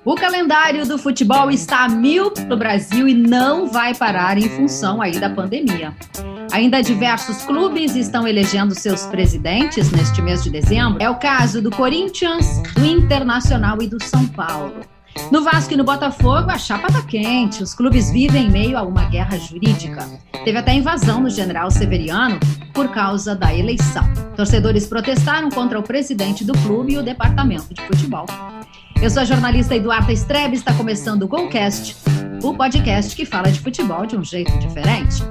O calendário do futebol está a mil no Brasil e não vai parar em função aí da pandemia. Ainda diversos clubes estão elegendo seus presidentes neste mês de dezembro. É o caso do Corinthians, do Internacional e do São Paulo. No Vasco e no Botafogo, a chapa está quente. Os clubes vivem em meio a uma guerra jurídica. Teve até invasão no General Severiano por causa da eleição. Torcedores protestaram contra o presidente do clube e o departamento de futebol. Eu sou a jornalista Eduarda Strebe, está começando o Golcast, o podcast que fala de futebol de um jeito diferente.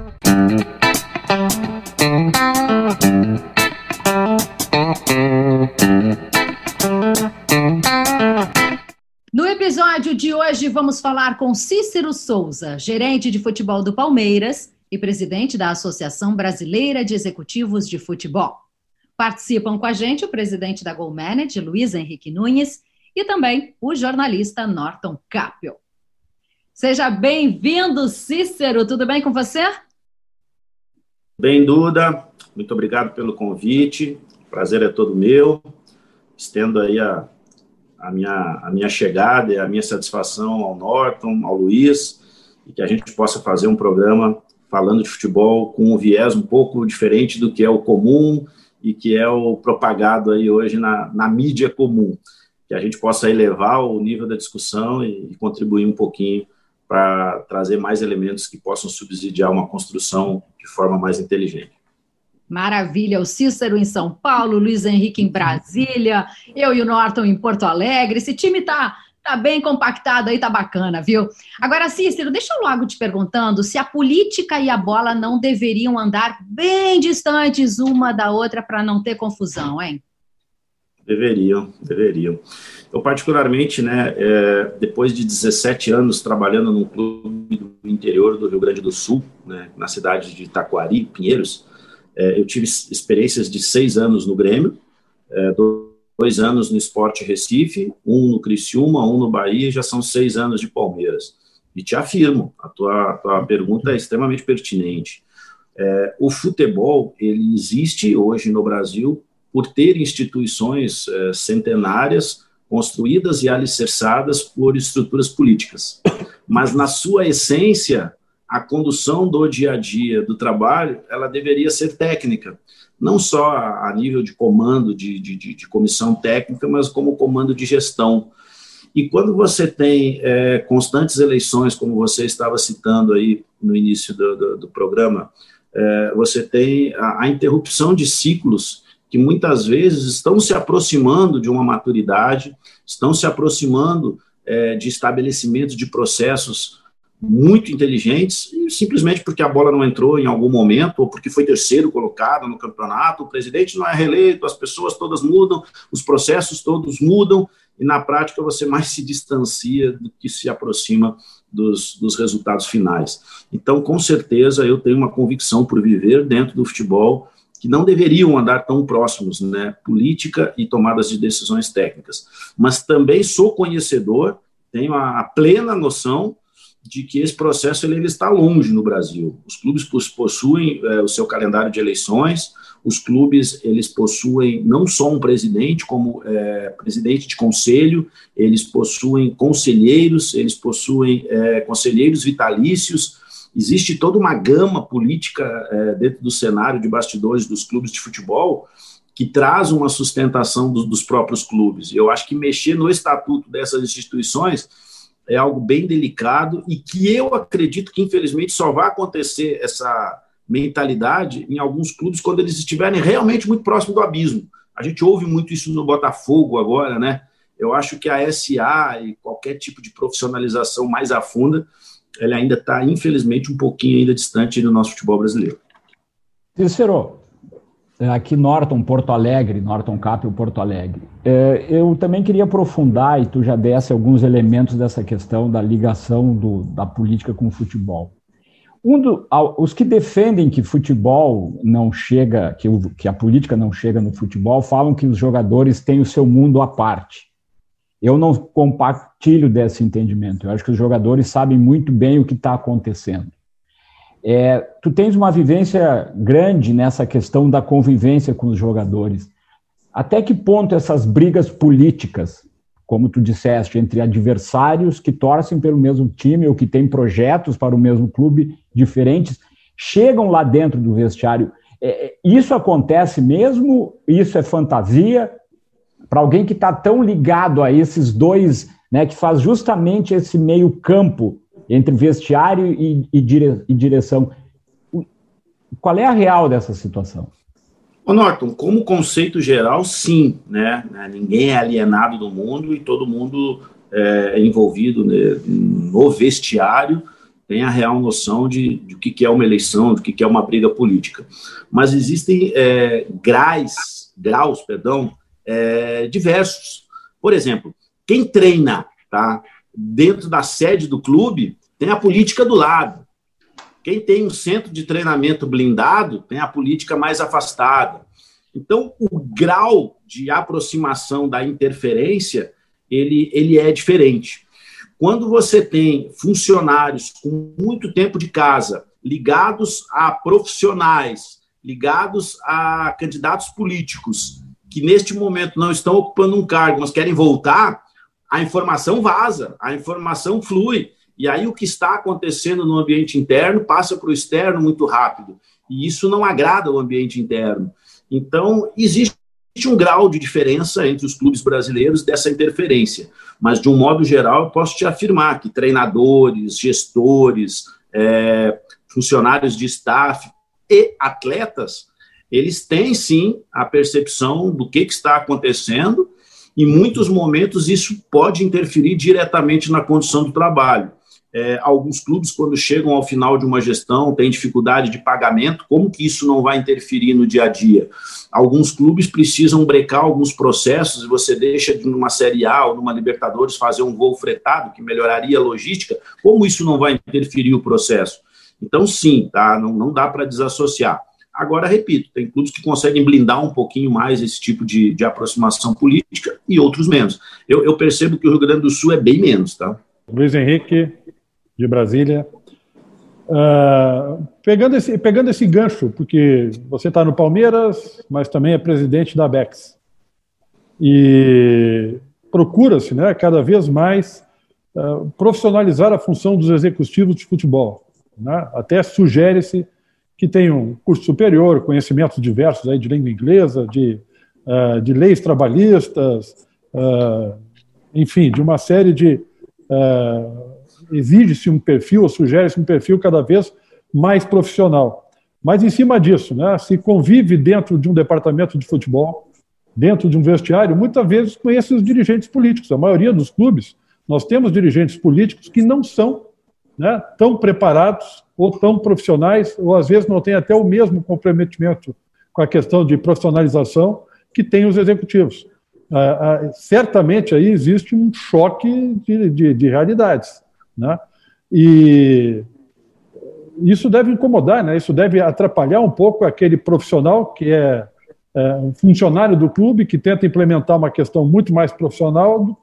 No episódio de hoje vamos falar com Cícero Souza, gerente de futebol do Palmeiras e presidente da Associação Brasileira de Executivos de Futebol. Participam com a gente o presidente da GolManage, Luiz Henrique Nunes, e também o jornalista Norton Capio. Seja bem-vindo, Cícero. Tudo bem com você? Bem, Duda. Muito obrigado pelo convite. O prazer é todo meu. Estendo aí a minha chegada e a minha satisfação ao Norton, ao Luiz, e que a gente possa fazer um programa falando de futebol com um viés um pouco diferente do que é o comum e que é o propagado aí hoje na mídia comum. Que a gente possa elevar o nível da discussão e contribuir um pouquinho para trazer mais elementos que possam subsidiar uma construção de forma mais inteligente. Maravilha, o Cícero em São Paulo, o Luiz Henrique em Brasília, eu e o Norton em Porto Alegre. Esse time tá bem compactado aí, tá bacana, viu? Agora, Cícero, deixa eu logo te perguntando se a política e a bola não deveriam andar bem distantes uma da outra para não ter confusão, hein? Deveriam. Eu, particularmente, depois de 17 anos trabalhando num clube do interior do Rio Grande do Sul, na cidade de Taquari, Pinheiros, eu tive experiências de 6 anos no Grêmio, 2 anos no Sport Recife, 1 no Criciúma, 1 no Bahia, e já são 6 anos de Palmeiras. E te afirmo, a tua pergunta é extremamente pertinente. O futebol, ele existe hoje no Brasil por ter instituições centenárias, construídas e alicerçadas por estruturas políticas. Mas, na sua essência, a condução do dia a dia do trabalho, ela deveria ser técnica, não só a nível de comando de comissão técnica, mas como comando de gestão. E quando você tem constantes eleições, como você estava citando aí no início do programa, você tem a interrupção de ciclos que muitas vezes estão se aproximando de uma maturidade, estão se aproximando de estabelecimentos de processos muito inteligentes, e simplesmente porque a bola não entrou em algum momento, ou porque foi terceiro colocado no campeonato, o presidente não é reeleito, as pessoas todas mudam, os processos todos mudam, e na prática você mais se distancia do que se aproxima dos resultados finais. Então, com certeza, eu tenho uma convicção por viver dentro do futebol, que não deveriam andar tão próximos, política e tomadas de decisões técnicas. Mas também sou conhecedor, tenho a plena noção de que esse processo ele está longe no Brasil. Os clubes possuem o seu calendário de eleições, os clubes eles possuem não só um presidente, como presidente de conselho, eles possuem conselheiros, eles possuem conselheiros vitalícios. Existe toda uma gama política dentro do cenário de bastidores dos clubes de futebol que traz uma sustentação dos próprios clubes. Eu acho que mexer no estatuto dessas instituições é algo bem delicado e que eu acredito que, infelizmente, só vai acontecer essa mentalidade em alguns clubes quando eles estiverem realmente muito próximo do abismo. A gente ouve muito isso no Botafogo agora, Eu acho que a SA e qualquer tipo de profissionalização mais a funda ele ainda está, infelizmente, um pouquinho ainda distante do nosso futebol brasileiro. Cícero, aqui Norton Capio, Porto Alegre. Eu também queria aprofundar, e tu já desse alguns elementos dessa questão da ligação da política com o futebol. Os que defendem que futebol não chega, que a política não chega no futebol, falam que os jogadores têm o seu mundo à parte. Eu não compartilho desse entendimento. Eu acho que os jogadores sabem muito bem o que está acontecendo. Tu tens uma vivência grande nessa questão da convivência com os jogadores. Até que ponto essas brigas políticas como tu disseste, entre adversários que torcem pelo mesmo time ou que têm projetos para o mesmo clube diferentes, chegam lá dentro do vestiário. Isso acontece mesmo? Isso é fantasia? Para alguém que está tão ligado a esses dois, né, que faz justamente esse meio campo entre vestiário e direção, qual é a real dessa situação? Ô Norton, como conceito geral, sim, né? Ninguém é alienado do mundo e todo mundo é envolvido, né, no vestiário, tem a real noção de o que é uma eleição, do que é uma briga política. Mas existem graus, diversos. Por exemplo, quem treina, tá, dentro da sede do clube tem a política do lado. Quem tem um centro de treinamento blindado tem a política mais afastada. Então, o grau de aproximação da interferência, ele é diferente. Quando você tem funcionários com muito tempo de casa, ligados a profissionais, ligados a candidatos políticos, que neste momento não estão ocupando um cargo, mas querem voltar, a informação vaza, a informação flui. E aí o que está acontecendo no ambiente interno passa para o externo muito rápido. E isso não agrada o ambiente interno. Então, existe um grau de diferença entre os clubes brasileiros dessa interferência. Mas, de um modo geral, eu posso te afirmar que treinadores, gestores, funcionários de staff e atletas, eles têm, sim, a percepção do que está acontecendo. Em muitos momentos, isso pode interferir diretamente na condição do trabalho. Alguns clubes, quando chegam ao final de uma gestão, têm dificuldade de pagamento, como que isso não vai interferir no dia a dia? Alguns clubes precisam brecar alguns processos e você deixa de numa Série A ou numa Libertadores fazer um voo fretado, que melhoraria a logística, como isso não vai interferir o processo? Então, sim, tá? Não dá para desassociar. Agora, repito, tem clubes que conseguem blindar um pouquinho mais esse tipo de aproximação política e outros menos. Eu percebo que o Rio Grande do Sul é bem menos, tá? Luiz Henrique, de Brasília. Pegando esse gancho, porque você está no Palmeiras, mas também é presidente da ABECS. E procura-se, né, cada vez mais profissionalizar a função dos executivos de futebol. Né? Até sugere-se que tenham curso superior, conhecimentos diversos aí de língua inglesa, de leis trabalhistas, enfim, de uma série de... exige-se um perfil, ou sugere-se um perfil cada vez mais profissional. Mas, em cima disso, né, se convive dentro de um departamento de futebol, dentro de um vestiário, muitas vezes com esses dirigentes políticos. A maioria dos clubes, nós temos dirigentes políticos que não são, né, tão preparados ou tão profissionais, ou às vezes não têm até o mesmo comprometimento com a questão de profissionalização que tem os executivos. Certamente aí existe um choque de realidades. Né? E isso deve incomodar, né? Isso deve atrapalhar um pouco aquele profissional que é um funcionário do clube, que tenta implementar uma questão muito mais profissional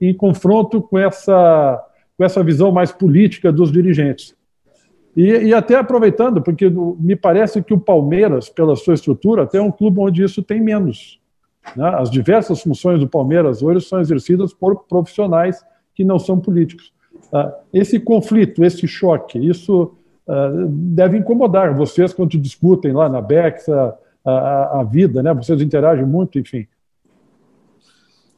em confronto com essa visão mais política dos dirigentes. E até aproveitando, porque me parece que o Palmeiras, pela sua estrutura, até é um clube onde isso tem menos. Né? As diversas funções do Palmeiras hoje são exercidas por profissionais que não são políticos. Esse conflito, esse choque, isso deve incomodar vocês quando discutem lá na BECS a vida, né? Vocês interagem muito, enfim.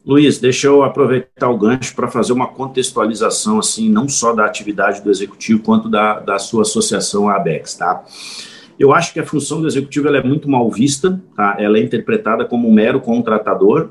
Luiz, deixa eu aproveitar o gancho para fazer uma contextualização, assim, não só da atividade do Executivo, quanto da sua associação, a ABECS, tá? Eu acho que a função do Executivo ela é muito mal vista, tá? Ela é interpretada como um mero contratador.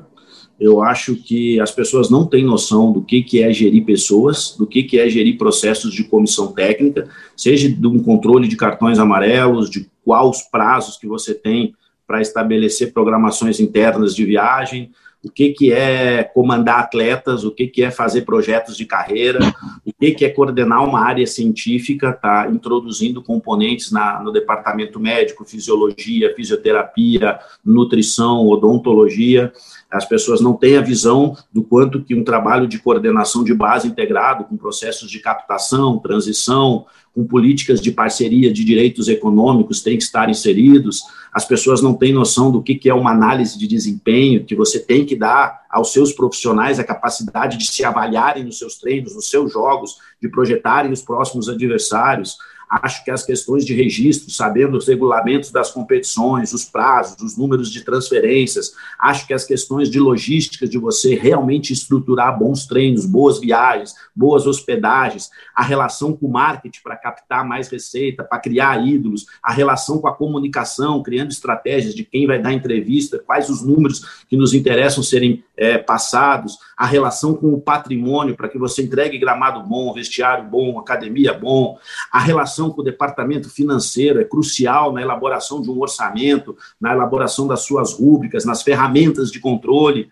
Eu acho que as pessoas não têm noção do que é gerir pessoas, do que é gerir processos de comissão técnica, seja de um controle de cartões amarelos, de quais prazos que você tem para estabelecer programações internas de viagem, o que é comandar atletas, o que é fazer projetos de carreira, o que é coordenar uma área científica, tá? Introduzindo componentes no departamento médico, fisiologia, fisioterapia, nutrição, odontologia. As pessoas não têm a visão do quanto que um trabalho de coordenação de base integrado, com processos de captação, transição, com políticas de parceria de direitos econômicos tem que estar inseridos. As pessoas não têm noção do que é uma análise de desempenho, que você tem que dar aos seus profissionais a capacidade de se avaliarem nos seus treinos, nos seus jogos, de projetarem os próximos adversários. Acho que as questões de registro, sabendo os regulamentos das competições, os prazos, os números de transferências, acho que as questões de logística, de você realmente estruturar bons treinos, boas viagens, boas hospedagens, a relação com o marketing para captar mais receita, para criar ídolos, a relação com a comunicação, criando estratégias de quem vai dar entrevista, quais os números que nos interessam serem passados, a relação com o patrimônio para que você entregue gramado bom, vestiário bom, academia bom, a relação com o departamento financeiro é crucial na elaboração de um orçamento, na elaboração das suas rúbricas, nas ferramentas de controle.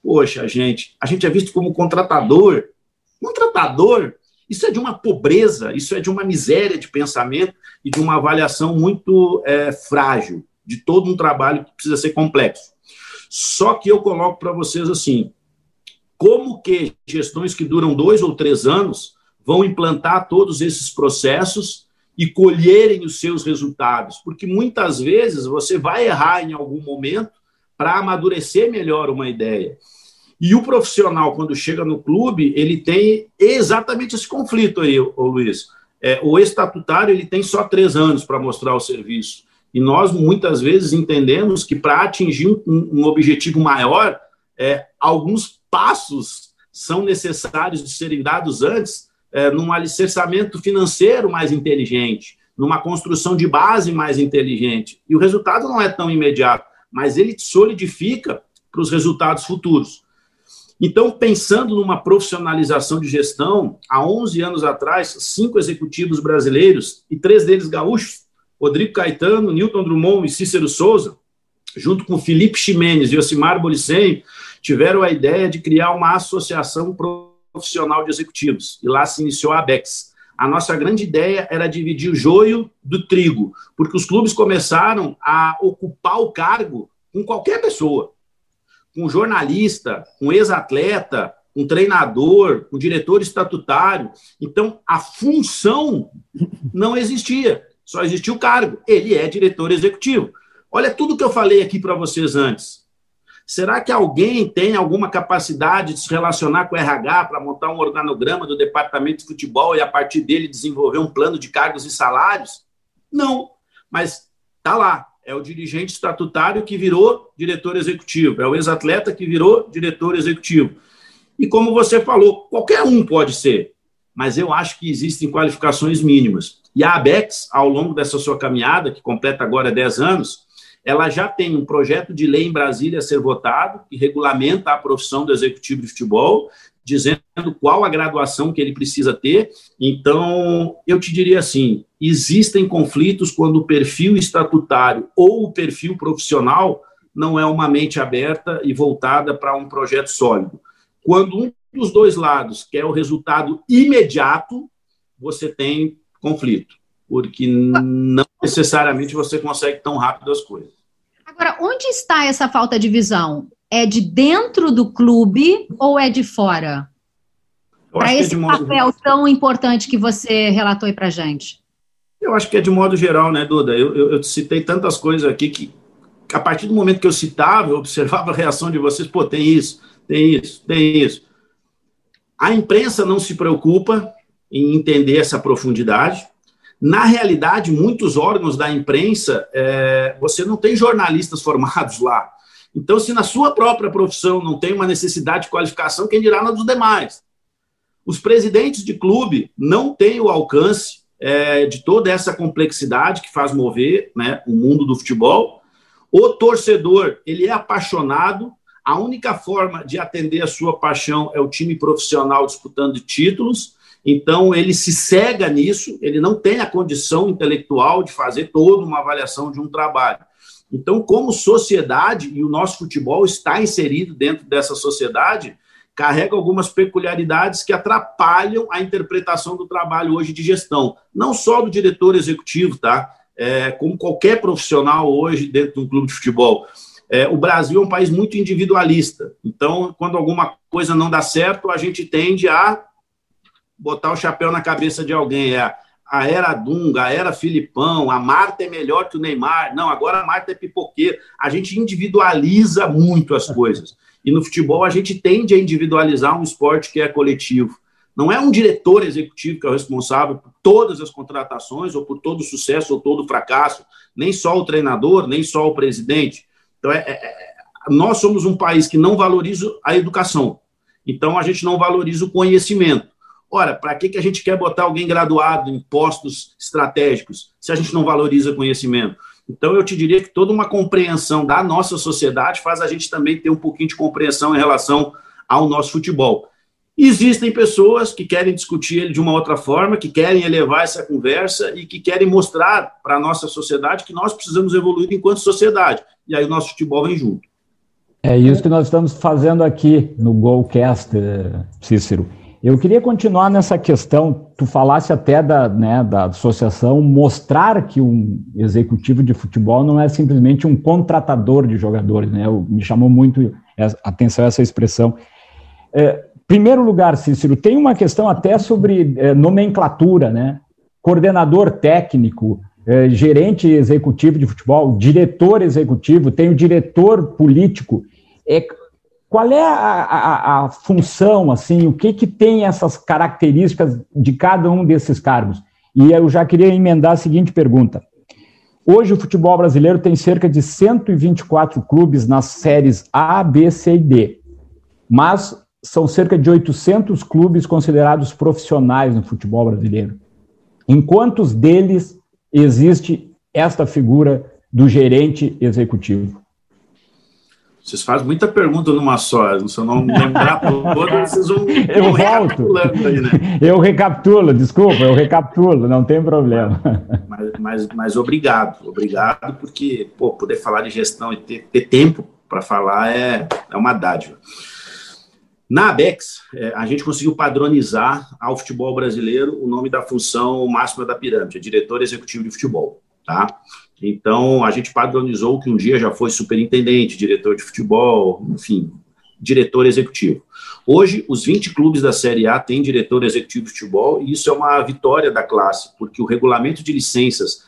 Poxa, a gente é visto como contratador. Contratador, isso é de uma pobreza, isso é de uma miséria de pensamento e de uma avaliação muito frágil de todo um trabalho que precisa ser complexo. Só que eu coloco para vocês assim, como que gestões que duram 2 ou 3 anos vão implantar todos esses processos e colherem os seus resultados? Porque muitas vezes você vai errar em algum momento para amadurecer melhor uma ideia. E o profissional, quando chega no clube, ele tem exatamente esse conflito aí, Luiz. O estatutário ele tem só 3 anos para mostrar o serviço. E nós, muitas vezes, entendemos que para atingir um objetivo maior, alguns passos são necessários de serem dados antes, num alicerçamento financeiro mais inteligente, numa construção de base mais inteligente. E o resultado não é tão imediato, mas ele solidifica para os resultados futuros. Então, pensando numa profissionalização de gestão, há 11 anos atrás, 5 executivos brasileiros, e 3 deles gaúchos, Rodrigo Caetano, Newton Drummond e Cícero Souza, junto com Felipe Ximenes e Ocimar Bolicem, tiveram a ideia de criar uma associação profissional de executivos, e lá se iniciou a ABEX. A nossa grande ideia era dividir o joio do trigo, porque os clubes começaram a ocupar o cargo com qualquer pessoa, com jornalista, com ex-atleta, com treinador, com diretor estatutário. Então, a função não existia, só existia o cargo. Ele é diretor executivo. Olha tudo que eu falei aqui para vocês antes. Será que alguém tem alguma capacidade de se relacionar com o RH para montar um organograma do departamento de futebol e, a partir dele, desenvolver um plano de cargos e salários? Não, mas está lá. É o dirigente estatutário que virou diretor executivo, é o ex-atleta que virou diretor executivo. E como você falou, qualquer um pode ser, mas eu acho que existem qualificações mínimas. E a ABEX, ao longo dessa sua caminhada, que completa agora 10 anos, ela já tem um projeto de lei em Brasília a ser votado, que regulamenta a profissão do executivo de futebol, dizendo qual a graduação que ele precisa ter. Então, eu te diria assim, existem conflitos quando o perfil estatutário ou o perfil profissional não é uma mente aberta e voltada para um projeto sólido. Quando um dos dois lados quer o resultado imediato, você tem conflito, porque não necessariamente você consegue tão rápido as coisas. Agora, onde está essa falta de visão? É de dentro do clube ou é de fora? Para esse papel tão importante que você relatou aí para a gente. Eu acho que é de modo geral, né, Duda? Eu citei tantas coisas aqui que, a partir do momento que eu citava, eu observava a reação de vocês, pô, tem isso, tem isso, tem isso. A imprensa não se preocupa em entender essa profundidade. Na realidade, muitos órgãos da imprensa, você não tem jornalistas formados lá. Então, se na sua própria profissão não tem uma necessidade de qualificação, quem dirá na dos demais? Os presidentes de clube não têm o alcance de toda essa complexidade que faz mover, né, o mundo do futebol. O torcedor, ele é apaixonado, a única forma de atender a sua paixão é o time profissional disputando títulos, então ele se cega nisso, ele não tem a condição intelectual de fazer toda uma avaliação de um trabalho. Então, como sociedade, e o nosso futebol está inserido dentro dessa sociedade, carrega algumas peculiaridades que atrapalham a interpretação do trabalho hoje de gestão. Não só do diretor executivo, tá? Como qualquer profissional hoje dentro de um clube de futebol. O Brasil é um país muito individualista. Então, quando alguma coisa não dá certo, a gente tende a botar o chapéu na cabeça de alguém. A era Dunga, a era Filipão, a Marta é melhor que o Neymar. Não, agora a Marta é pipoqueira. A gente individualiza muito as coisas. E no futebol a gente tende a individualizar um esporte que é coletivo. Não é um diretor executivo que é o responsável por todas as contratações, ou por todo o sucesso ou todo o fracasso. Nem só o treinador, nem só o presidente. Então, nós somos um país que não valoriza a educação. Então, a gente não valoriza o conhecimento. Ora, para que a gente quer botar alguém graduado em postos estratégicos se a gente não valoriza conhecimento? Então, eu te diria que toda uma compreensão da nossa sociedade faz a gente também ter um pouquinho de compreensão em relação ao nosso futebol. Existem pessoas que querem discutir ele de uma outra forma, que querem elevar essa conversa e que querem mostrar para a nossa sociedade que nós precisamos evoluir enquanto sociedade. E aí o nosso futebol vem junto. É isso que nós estamos fazendo aqui no Golcast, Cícero. Eu queria continuar nessa questão, tu falasse até da associação, mostrar que um executivo de futebol não é simplesmente um contratador de jogadores, né? Me chamou muito a atenção essa expressão. Primeiro lugar, Cícero, tem uma questão até sobre nomenclatura, né? Coordenador técnico, gerente executivo de futebol, diretor executivo, tem o diretor político. Qual é a função, assim, o que tem essas características de cada um desses cargos? E eu já queria emendar a seguinte pergunta. Hoje o futebol brasileiro tem cerca de 124 clubes nas séries A, B, C e D, mas são cerca de 800 clubes considerados profissionais no futebol brasileiro. Em quantos deles existe esta figura do gerente executivo? Vocês fazem muita pergunta numa só. Se eu não lembrar todas, vocês vão recapitulando aí, né? Eu recapitulo, desculpa, não tem problema. Mas obrigado, porque poder falar de gestão e ter tempo para falar é uma dádiva. Na ABEX, a gente conseguiu padronizar ao futebol brasileiro o nome da função máxima da pirâmide, diretor executivo de futebol, tá? Então, a gente padronizou que um dia já foi superintendente, diretor de futebol, enfim, diretor executivo. Hoje, os 20 clubes da Série A têm diretor executivo de futebol, e isso é uma vitória da classe, porque o regulamento de licenças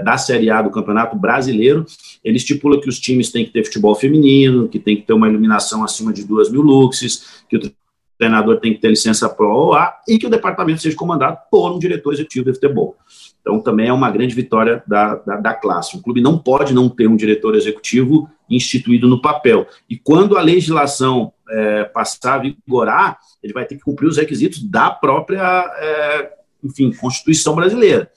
da Série A do Campeonato Brasileiro, ele estipula que os times têm que ter futebol feminino, que tem que ter uma iluminação acima de 2.000 luxes, que o treinador tem que ter licença Pro A e que o departamento seja comandado por um diretor executivo de futebol. Então, também é uma grande vitória da classe. O clube não pode não ter um diretor executivo instituído no papel. E quando a legislação passar a vigorar, ele vai ter que cumprir os requisitos da própria, Constituição brasileira.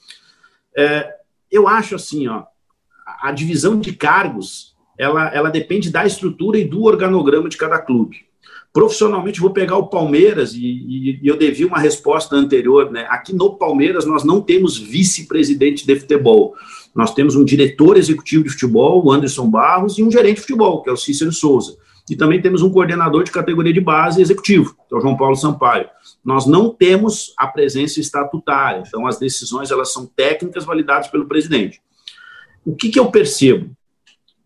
Eu acho assim, a divisão de cargos, ela depende da estrutura e do organograma de cada clube. Profissionalmente, vou pegar o Palmeiras, e eu devi uma resposta anterior, né? Aqui no Palmeiras, nós não temos vice-presidente de futebol. Nós temos um diretor executivo de futebol, o Anderson Barros, e um gerente de futebol, que é o Cícero Souza. E também temos um coordenador de categoria de base executivo, que é o João Paulo Sampaio. Nós não temos a presença estatutária, então as decisões elas são técnicas validadas pelo presidente. O que eu percebo?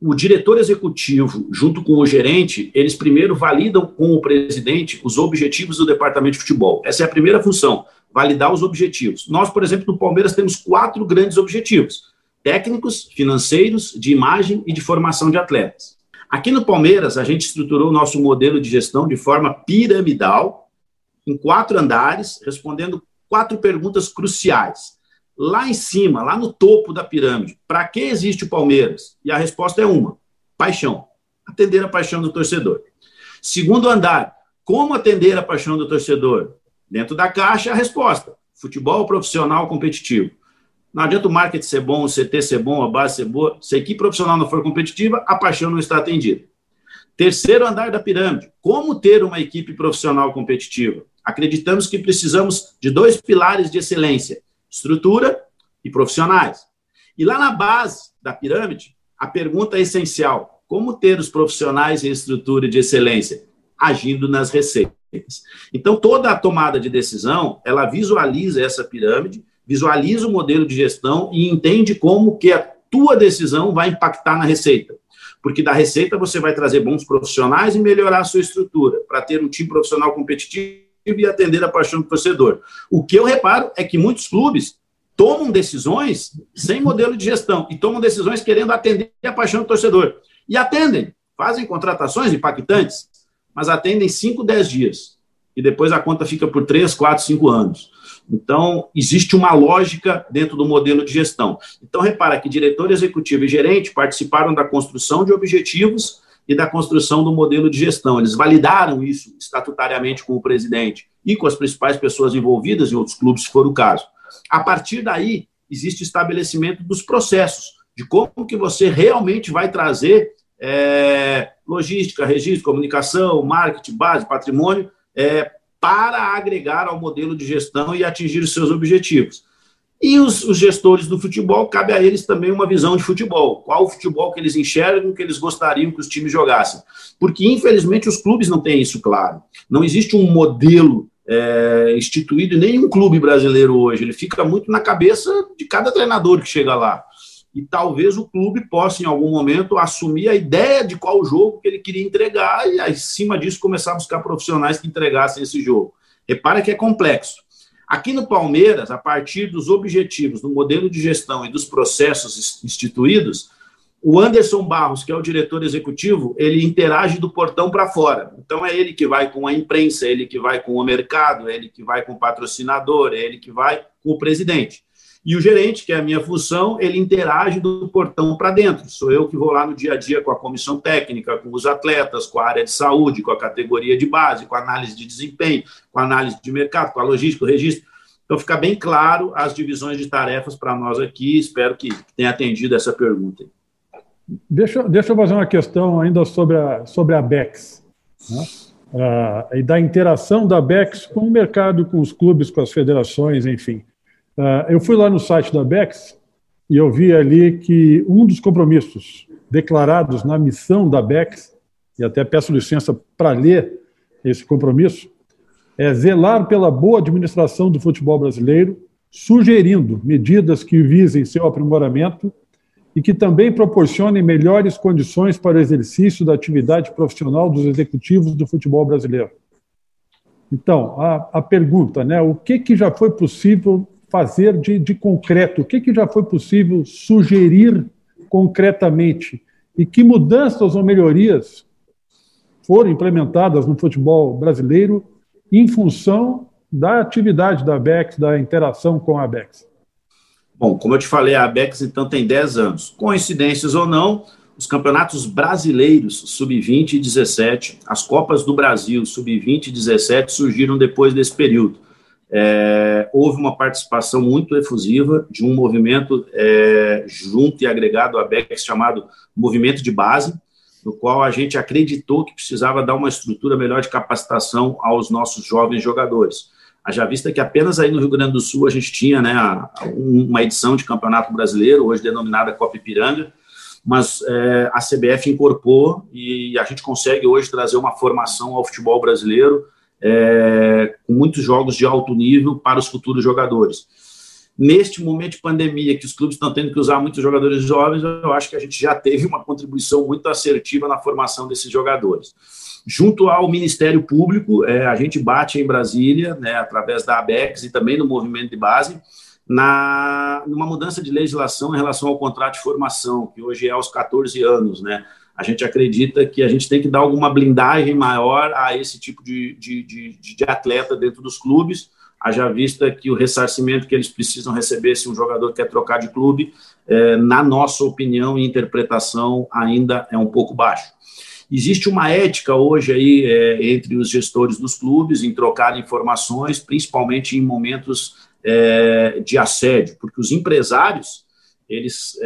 O diretor executivo, junto com o gerente, eles primeiro validam com o presidente os objetivos do departamento de futebol. Essa é a primeira função, validar os objetivos. Nós, por exemplo, no Palmeiras temos 4 grandes objetivos: técnicos, financeiros, de imagem e de formação de atletas. Aqui no Palmeiras, a gente estruturou o nosso modelo de gestão de forma piramidal, em 4 andares, respondendo 4 perguntas cruciais. Lá em cima, lá no topo da pirâmide, para que existe o Palmeiras? E a resposta é uma: paixão. Atender a paixão do torcedor. Segundo andar, como atender a paixão do torcedor? Dentro da caixa, a resposta: futebol profissional competitivo. Não adianta o marketing ser bom, o CT ser bom, a base ser boa. Se a equipe profissional não for competitiva, a paixão não está atendida. Terceiro andar da pirâmide, como ter uma equipe profissional competitiva? Acreditamos que precisamos de 2 pilares de excelência: estrutura e profissionais. E lá na base da pirâmide, a pergunta é essencial: como ter os profissionais em estrutura de excelência? Agindo nas receitas. Então, toda a tomada de decisão, ela visualiza essa pirâmide, visualiza o modelo de gestão e entende como que a tua decisão vai impactar na receita. porque da receita você vai trazer bons profissionais e melhorar a sua estrutura, para ter um time profissional competitivo e atender a paixão do torcedor. O que eu reparo é que muitos clubes tomam decisões sem modelo de gestão e tomam decisões querendo atender a paixão do torcedor. E atendem, fazem contratações impactantes, mas atendem 5, 10 dias. E depois a conta fica por 3, 4, 5 anos. Então, existe uma lógica dentro do modelo de gestão. Então, repara que diretor executivo e gerente participaram da construção de objetivos e da construção do modelo de gestão. Eles validaram isso estatutariamente com o presidente e com as principais pessoas envolvidas em outros clubes, se for o caso. A partir daí, existe o estabelecimento dos processos, de como que você realmente vai trazer logística, registro, comunicação, marketing, base, patrimônio, para agregar ao modelo de gestão e atingir os seus objetivos. E os gestores do futebol, cabe a eles também uma visão de futebol. Qual o futebol que eles enxergam, que eles gostariam que os times jogassem? Porque, infelizmente, os clubes não têm isso claro. Não existe um modelo instituído em nenhum clube brasileiro hoje. Ele fica muito na cabeça de cada treinador que chega lá. E talvez o clube possa, em algum momento, assumir a ideia de qual jogo que ele queria entregar e, acima disso, começar a buscar profissionais que entregassem esse jogo. Repara que é complexo. Aqui no Palmeiras, a partir dos objetivos, do modelo de gestão e dos processos instituídos, o Anderson Barros, que é o diretor executivo, ele interage do portão para fora. Então, é ele que vai com a imprensa, é ele que vai com o mercado, é ele que vai com o patrocinador, é ele que vai com o presidente. E o gerente, que é a minha função, ele interage do portão para dentro. Sou eu que vou lá no dia a dia com a comissão técnica, com os atletas, com a área de saúde, com a categoria de base, com a análise de desempenho, com a análise de mercado, com a logística, o registro. Então, fica bem claro as divisões de tarefas para nós aqui. Espero que tenha atendido essa pergunta. Deixa eu fazer uma questão ainda sobre a BEX, né? E da interação da BEX com o mercado, com os clubes, com as federações, enfim. Eu fui lá no site da BEX e eu vi ali que um dos compromissos declarados na missão da BEX, e até peço licença para ler esse compromisso, é zelar pela boa administração do futebol brasileiro, sugerindo medidas que visem seu aprimoramento e que também proporcionem melhores condições para o exercício da atividade profissional dos executivos do futebol brasileiro. Então, a pergunta, né, o que já foi possível fazer de concreto? O que já foi possível sugerir concretamente? E que mudanças ou melhorias foram implementadas no futebol brasileiro em função da atividade da BEX, da interação com a BEX? Bom, como eu te falei, a BEX então tem 10 anos. Coincidências ou não, os campeonatos brasileiros sub-20 e 17, as Copas do Brasil sub-20 e 17 surgiram depois desse período. Houve uma participação muito efusiva de um movimento junto e agregado à BEX chamado Movimento de Base, no qual a gente acreditou que precisava dar uma estrutura melhor de capacitação aos nossos jovens jogadores. Haja vista que apenas aí no Rio Grande do Sul a gente tinha, né, uma edição de Campeonato Brasileiro, hoje denominada Copa Ipiranga, mas a CBF incorporou e a gente consegue hoje trazer uma formação ao futebol brasileiro com muitos jogos de alto nível para os futuros jogadores. Neste momento de pandemia, que os clubes estão tendo que usar muitos jogadores jovens, eu acho que a gente já teve uma contribuição muito assertiva na formação desses jogadores. Junto ao Ministério Público, a gente bate em Brasília, né, através da ABEX e também no movimento de base, numa mudança de legislação em relação ao contrato de formação, que hoje é aos 14 anos, né? A gente acredita que a gente tem que dar alguma blindagem maior a esse tipo de atleta dentro dos clubes, haja vista que o ressarcimento que eles precisam receber se um jogador quer trocar de clube, na nossa opinião e interpretação, ainda é um pouco baixo. Existe uma ética hoje aí entre os gestores dos clubes em trocar informações, principalmente em momentos de assédio, porque os empresários, eles...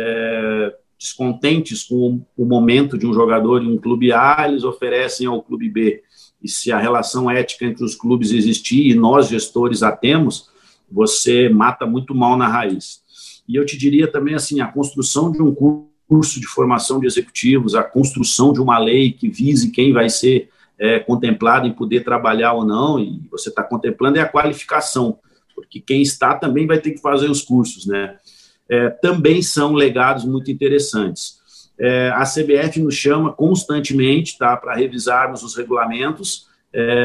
descontentes com o momento de um jogador em um clube A, eles oferecem ao clube B. E se a relação ética entre os clubes existir e nós, gestores, a temos, você mata muito mal na raiz. E eu te diria também assim, a construção de um curso de formação de executivos, a construção de uma lei que vise quem vai ser contemplado em poder trabalhar ou não, e você está contemplando a qualificação, porque quem está também vai ter que fazer os cursos, né? Também são legados muito interessantes. A CBF nos chama constantemente, tá, para revisarmos os regulamentos.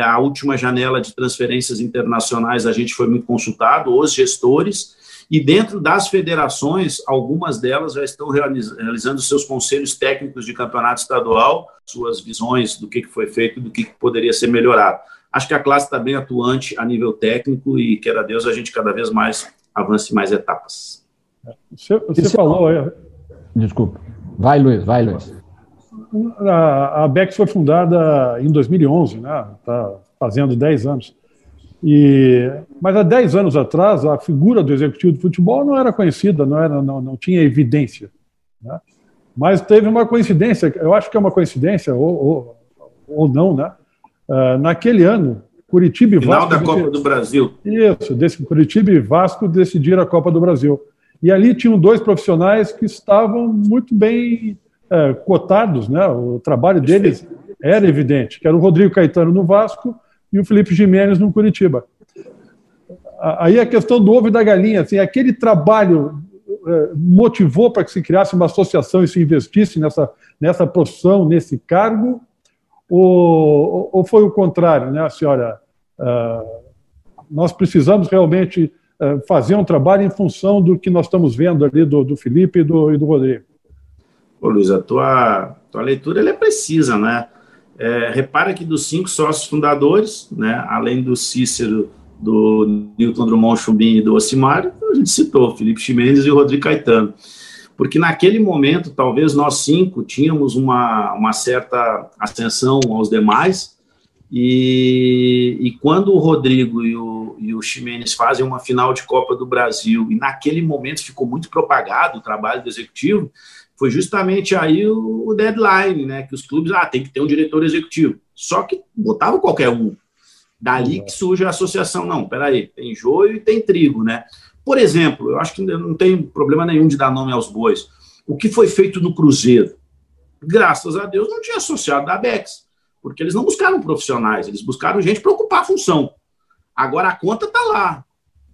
A última janela de transferências internacionais a gente foi muito consultado, os gestores, e dentro das federações, algumas delas já estão realizando seus conselhos técnicos de campeonato estadual, suas visões do que foi feito e do que poderia ser melhorado. Acho que a classe está bem atuante a nível técnico e, queira Deus, a gente cada vez mais avance mais etapas. Você falou... Desculpa. Vai, Luiz. A ABEX foi fundada em 2011, né? Está fazendo 10 anos. Mas há 10 anos atrás, a figura do executivo de futebol não era conhecida, não tinha evidência, né? Mas teve uma coincidência, eu acho que é uma coincidência, ou não, né? Naquele ano, Curitiba e Vasco... Final da Copa do Brasil. Isso, Curitiba e Vasco decidiram a Copa do Brasil. E ali tinham 2 profissionais que estavam muito bem cotados, né? O trabalho deles era evidente, que era o Rodrigo Caetano no Vasco e o Felipe Jimenez no Curitiba. Aí a questão do ovo e da galinha, assim, aquele trabalho motivou para que se criasse uma associação e se investisse nessa profissão, nesse cargo, ou foi o contrário, né, senhora? Nós precisamos realmente fazer um trabalho em função do que nós estamos vendo ali do Felipe e do Rodrigo. Ô, Luiz, a tua leitura ela é precisa, né? Repara que dos 5 sócios fundadores, né, além do Cícero, do Newton Drummond Chubin e do Ocimar, a gente citou Felipe Ximenes e o Rodrigo Caetano. Porque naquele momento, talvez nós 5 tínhamos uma certa ascensão aos demais, e quando o Rodrigo e o Ximenes fazem uma final de Copa do Brasil, e naquele momento ficou muito propagado o trabalho do executivo, foi justamente aí o deadline, né, que os clubes, tem que ter um diretor executivo. Só que botava qualquer um. Dali que surge a associação. Não, peraí, tem joio e tem trigo, né? Por exemplo, eu acho que não tem problema nenhum de dar nome aos bois. O que foi feito no Cruzeiro? Graças a Deus não tinha associado da ABEX, porque eles não buscaram profissionais, eles buscaram gente para ocupar a função. Agora a conta está lá,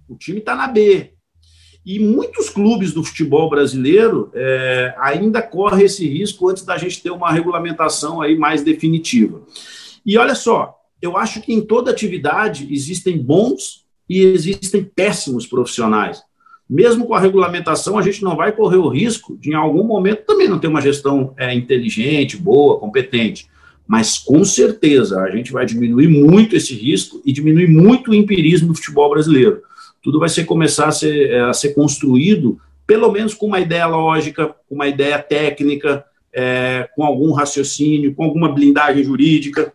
o time está na B. E muitos clubes do futebol brasileiro ainda correm esse risco antes da gente ter uma regulamentação aí mais definitiva. E olha só, eu acho que em toda atividade existem bons e existem péssimos profissionais. Mesmo com a regulamentação, a gente não vai correr o risco de, em algum momento, também não ter uma gestão inteligente, boa, competente. Mas, com certeza, a gente vai diminuir muito esse risco e diminuir muito o empirismo do futebol brasileiro. Tudo vai começar a ser construído, pelo menos com uma ideia lógica, com uma ideia técnica, com algum raciocínio, com alguma blindagem jurídica.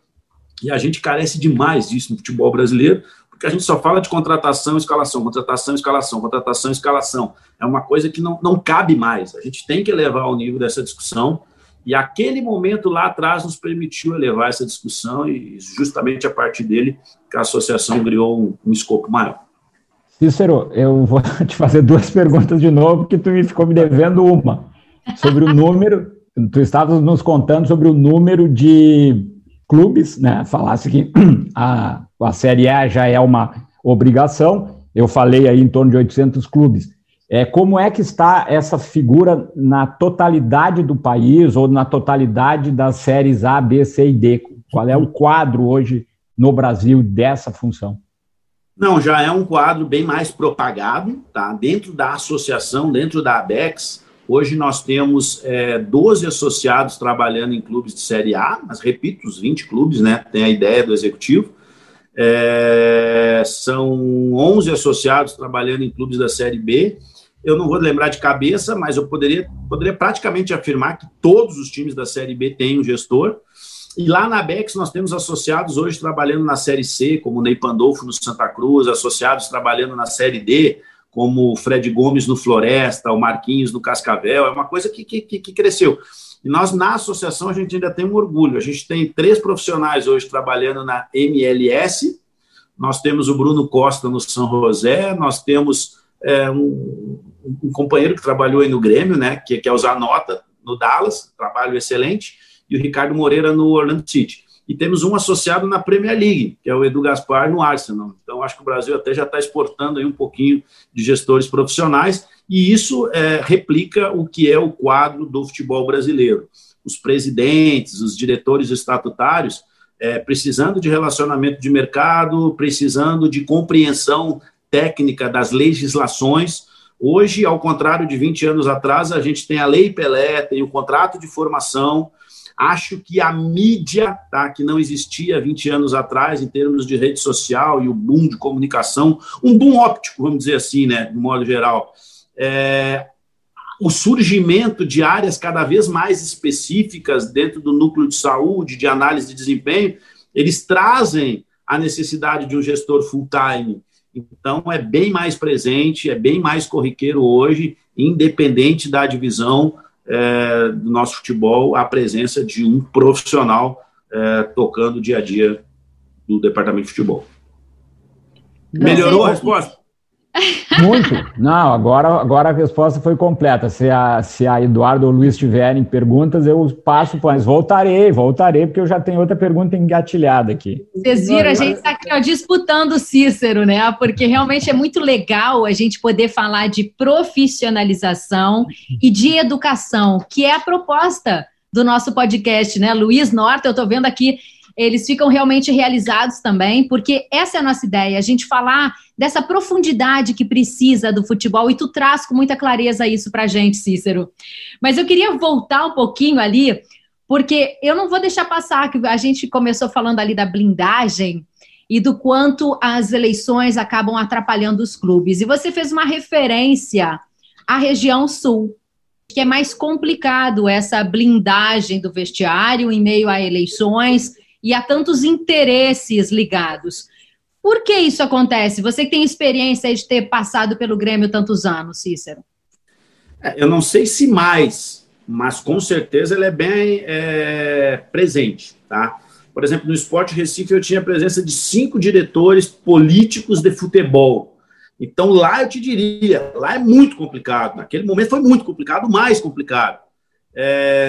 E a gente carece demais disso no futebol brasileiro, porque a gente só fala de contratação, escalação, contratação, escalação, contratação, escalação. É uma coisa que não cabe mais. A gente tem que elevar o nível dessa discussão, e aquele momento lá atrás nos permitiu elevar essa discussão, e justamente a partir dele que a associação criou um escopo maior. Cícero, eu vou te fazer 2 perguntas de novo, porque tu ficou me devendo uma. Sobre o número, tu estavas nos contando sobre o número de clubes, né? Falasse que a Série A já é uma obrigação, eu falei aí em torno de 800 clubes. Como é que está essa figura na totalidade do país ou na totalidade das séries A, B, C e D? Qual é o quadro hoje no Brasil dessa função? Não, já é um quadro bem mais propagado, tá? Dentro da associação, dentro da ABEX, hoje nós temos 12 associados trabalhando em clubes de Série A, mas repito, os 20 clubes, né? Tem a ideia do executivo. São 11 associados trabalhando em clubes da Série B. Eu não vou lembrar de cabeça, mas eu poderia praticamente afirmar que todos os times da Série B têm um gestor. E lá na ABEX nós temos associados hoje trabalhando na Série C, como o Ney Pandolfo no Santa Cruz, associados trabalhando na Série D, como o Fred Gomes no Floresta, o Marquinhos no Cascavel. É uma coisa que cresceu. E nós, na associação, a gente ainda tem um orgulho. A gente tem 3 profissionais hoje trabalhando na MLS, nós temos o Bruno Costa no São José, nós temos um companheiro que trabalhou aí no Grêmio, né, que é o Zanota, no Dallas, trabalho excelente, e o Ricardo Moreira no Orlando City. E temos um associado na Premier League, que é o Edu Gaspar no Arsenal. Então, acho que o Brasil até já está exportando aí um pouquinho de gestores profissionais, E isso replica o que é o quadro do futebol brasileiro. Os presidentes, os diretores estatutários, precisando de relacionamento de mercado, precisando de compreensão técnica das legislações. Hoje, ao contrário de 20 anos atrás, a gente tem a Lei Pelé, tem o contrato de formação. Acho que a mídia, que não existia 20 anos atrás, em termos de rede social e o boom de comunicação, um boom óptico, vamos dizer assim, né, de modo geral, o surgimento de áreas cada vez mais específicas dentro do núcleo de saúde, de análise de desempenho, eles trazem a necessidade de um gestor full-time. Então, é bem mais presente, é bem mais corriqueiro hoje, independente da divisão do nosso futebol, a presença de um profissional tocando o dia a dia do departamento de futebol. Melhorou a resposta? Muito. Não, agora a resposta foi completa. Se a Eduardo ou o Luiz tiverem perguntas, eu passo, mas voltarei, porque eu já tenho outra pergunta engatilhada aqui. Vocês viram, a gente está aqui disputando o Cícero, né? Porque realmente é muito legal a gente poder falar de profissionalização e de educação, que é a proposta do nosso podcast, né? Luiz Norton, eu estou vendo aqui, eles ficam realmente realizados também, porque essa é a nossa ideia, a gente falar dessa profundidade que precisa do futebol, e tu traz com muita clareza isso pra gente, Cícero. Mas eu queria voltar um pouquinho ali, porque eu não vou deixar passar, que a gente começou falando ali da blindagem e do quanto as eleições acabam atrapalhando os clubes. E você fez uma referência à região sul, que é mais complicado essa blindagem do vestiário em meio a eleições e a tantos interesses ligados. Por que isso acontece? Você que tem experiência de ter passado pelo Grêmio tantos anos, Cícero. Eu não sei se mais, mas com certeza ele é bem presente, tá? Por exemplo, no Sport Recife eu tinha a presença de 5 diretores políticos de futebol. Então lá eu te diria, lá é muito complicado. Naquele momento foi muito complicado, mais complicado.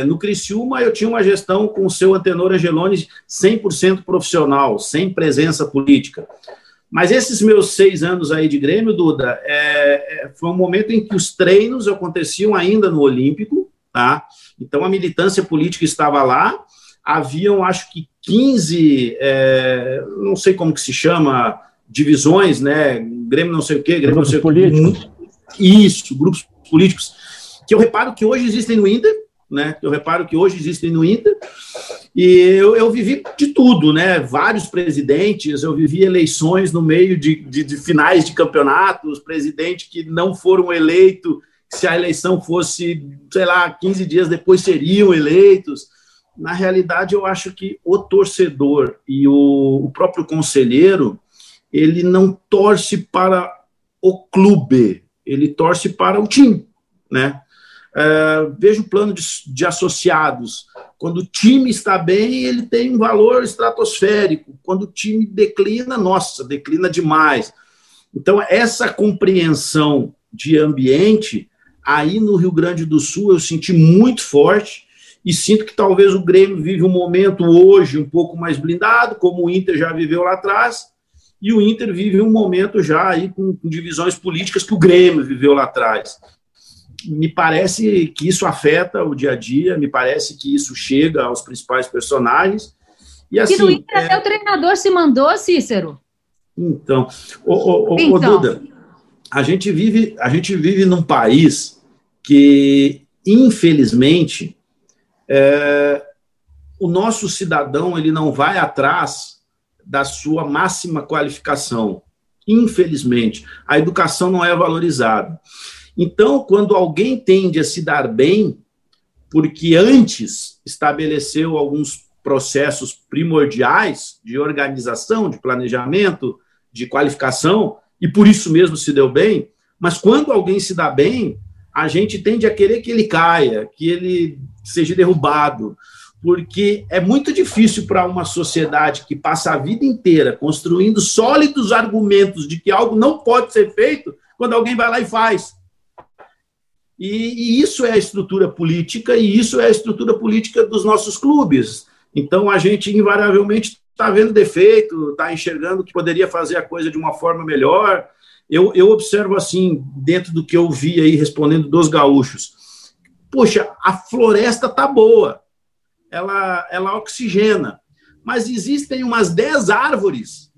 No Criciúma eu tinha uma gestão com o seu Antenor Angeloni 100% profissional, sem presença política. Mas esses meus 6 anos aí de Grêmio, Duda, foi um momento em que os treinos aconteciam ainda no Olímpico, tá? Então a militância política estava lá, haviam acho que 15, não sei como que se chama, divisões, né? Grêmio não sei o quê, Grêmio grupos não sei políticos. O quê. Isso, grupos políticos, que eu reparo que hoje existem no Inter, né? Eu reparo que hoje existem no Inter, e eu vivi de tudo, né? Vários presidentes, eu vivi eleições no meio de finais de campeonatos, presidentes que não foram eleitos, se a eleição fosse, sei lá, 15 dias depois seriam eleitos. Na realidade, eu acho que o torcedor e o próprio conselheiro, ele não torce para o clube, ele torce para o time, né? Veja o plano de associados. Quando o time está bem, ele tem um valor estratosférico. Quando o time declina, nossa, declina demais. Então, essa compreensão de ambiente, aí no Rio Grande do Sul, eu senti muito forte, e sinto que talvez o Grêmio vive um momento hoje um pouco mais blindado, como o Inter já viveu lá atrás, e o Inter vive um momento já aí com divisões políticas que o Grêmio viveu lá atrás. Me parece que isso afeta o dia a dia, me parece que isso chega aos principais personagens. E assim, no Inter até o treinador se mandou, Cícero. Então, Duda, a gente vive num país que, infelizmente, o nosso cidadão ele não vai atrás da sua máxima qualificação. Infelizmente, a educação não é valorizada. Então, quando alguém tende a se dar bem, porque antes estabeleceu alguns processos primordiais de organização, de planejamento, de qualificação, e por isso mesmo se deu bem, mas quando alguém se dá bem, a gente tende a querer que ele caia, que ele seja derrubado, porque é muito difícil para uma sociedade que passa a vida inteira construindo sólidos argumentos de que algo não pode ser feito, quando alguém vai lá e faz. E isso é a estrutura política, e isso é a estrutura política dos nossos clubes. Então, a gente, invariavelmente, está vendo defeito, está enxergando que poderia fazer a coisa de uma forma melhor. Eu observo assim, dentro do que eu vi aí, respondendo dos gaúchos, poxa, a floresta está boa, ela oxigena, mas existem umas 10 árvores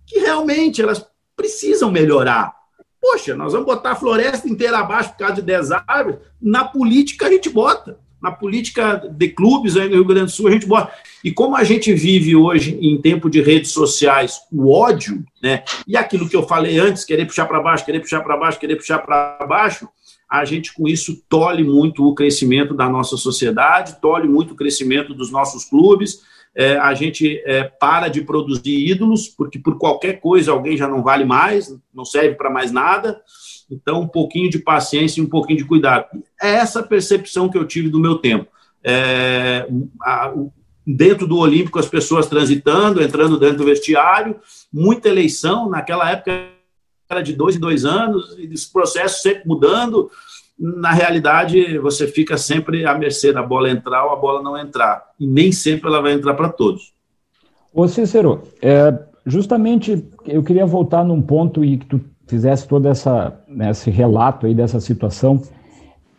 que realmente elas precisam melhorar. Poxa, nós vamos botar a floresta inteira abaixo por causa de 10 árvores? Na política a gente bota. Na política de clubes aí no Rio Grande do Sul a gente bota. E como a gente vive hoje em tempo de redes sociais o ódio, né? E aquilo que eu falei antes, querer puxar para baixo, querer puxar para baixo, querer puxar para baixo, a gente com isso tolhe muito o crescimento da nossa sociedade, tolhe muito o crescimento dos nossos clubes. A gente para de produzir ídolos, porque por qualquer coisa alguém já não vale mais, não serve para mais nada. Então, um pouquinho de paciência e um pouquinho de cuidado. É essa percepção que eu tive do meu tempo. Dentro do Olímpico, as pessoas transitando, entrando dentro do vestiário, muita eleição, naquela época era de 2 em 2 anos, e esse processo sempre mudando. Na realidade, você fica sempre à mercê da bola entrar ou a bola não entrar. E nem sempre ela vai entrar para todos. Ô Cícero, justamente eu queria voltar num ponto e que tu fizesse todo esse relato aí dessa situação.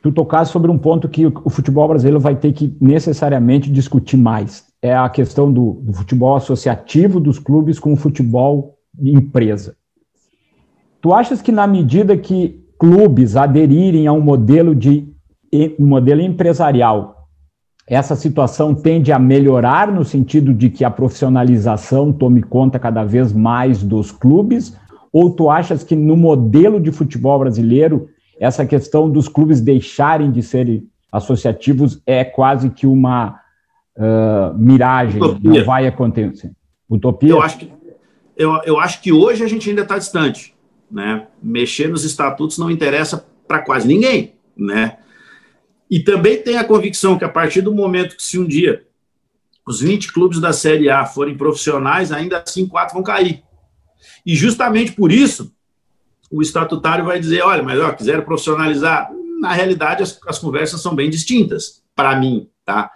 Tu tocasse sobre um ponto que o futebol brasileiro vai ter que necessariamente discutir mais. É a questão do futebol associativo dos clubes com o futebol de empresa. Tu achas que na medida que clubes aderirem a um modelo empresarial, essa situação tende a melhorar no sentido de que a profissionalização tome conta cada vez mais dos clubes? Ou tu achas que no modelo de futebol brasileiro, essa questão dos clubes deixarem de serem associativos é quase que uma miragem, utopia. Não vai acontecer? Utopia? Eu acho que hoje a gente ainda está distante, né? Mexer nos estatutos não interessa para quase ninguém, né? E também tem a convicção que a partir do momento que se um dia os 20 clubes da Série A forem profissionais, ainda assim 4 vão cair. E justamente por isso o estatutário vai dizer, olha, mas quiseram profissionalizar. Na realidade as conversas são bem distintas, para mim, tá?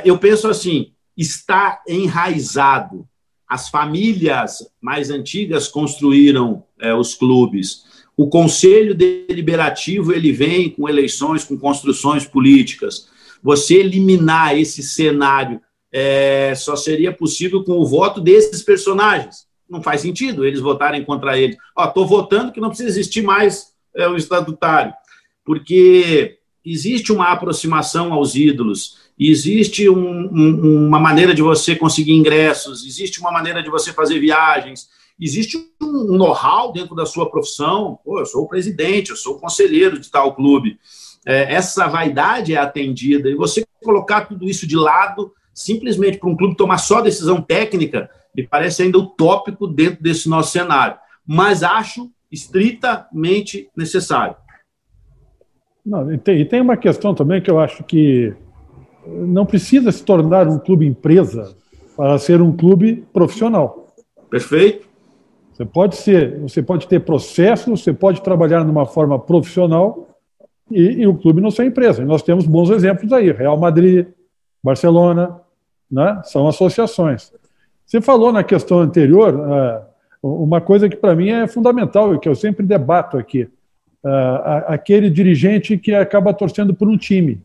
Eu penso assim, está enraizado. As famílias mais antigas construíram os clubes. O Conselho Deliberativo ele vem com eleições, com construções políticas. Você eliminar esse cenário só seria possível com o voto desses personagens. Não faz sentido eles votarem contra ele. Estou votando que não precisa existir mais o estatutário, porque existe uma aproximação aos ídolos, existe uma maneira de você conseguir ingressos, existe uma maneira de você fazer viagens, existe um know-how dentro da sua profissão. Eu sou o presidente, eu sou o conselheiro de tal clube. Essa vaidade é atendida, e você colocar tudo isso de lado simplesmente para um clube tomar só decisão técnica me parece ainda utópico dentro desse nosso cenário, mas acho estritamente necessário. Não, e tem uma questão também que eu acho que não precisa se tornar um clube empresa para ser um clube profissional. Perfeito. Você pode ter processo, você pode trabalhar numa forma profissional e o clube não ser empresa. E nós temos bons exemplos aí, Real Madrid, Barcelona, né? São associações. Você falou na questão anterior uma coisa que para mim é fundamental e que eu sempre debato aqui. Aquele dirigente que acaba torcendo por um time.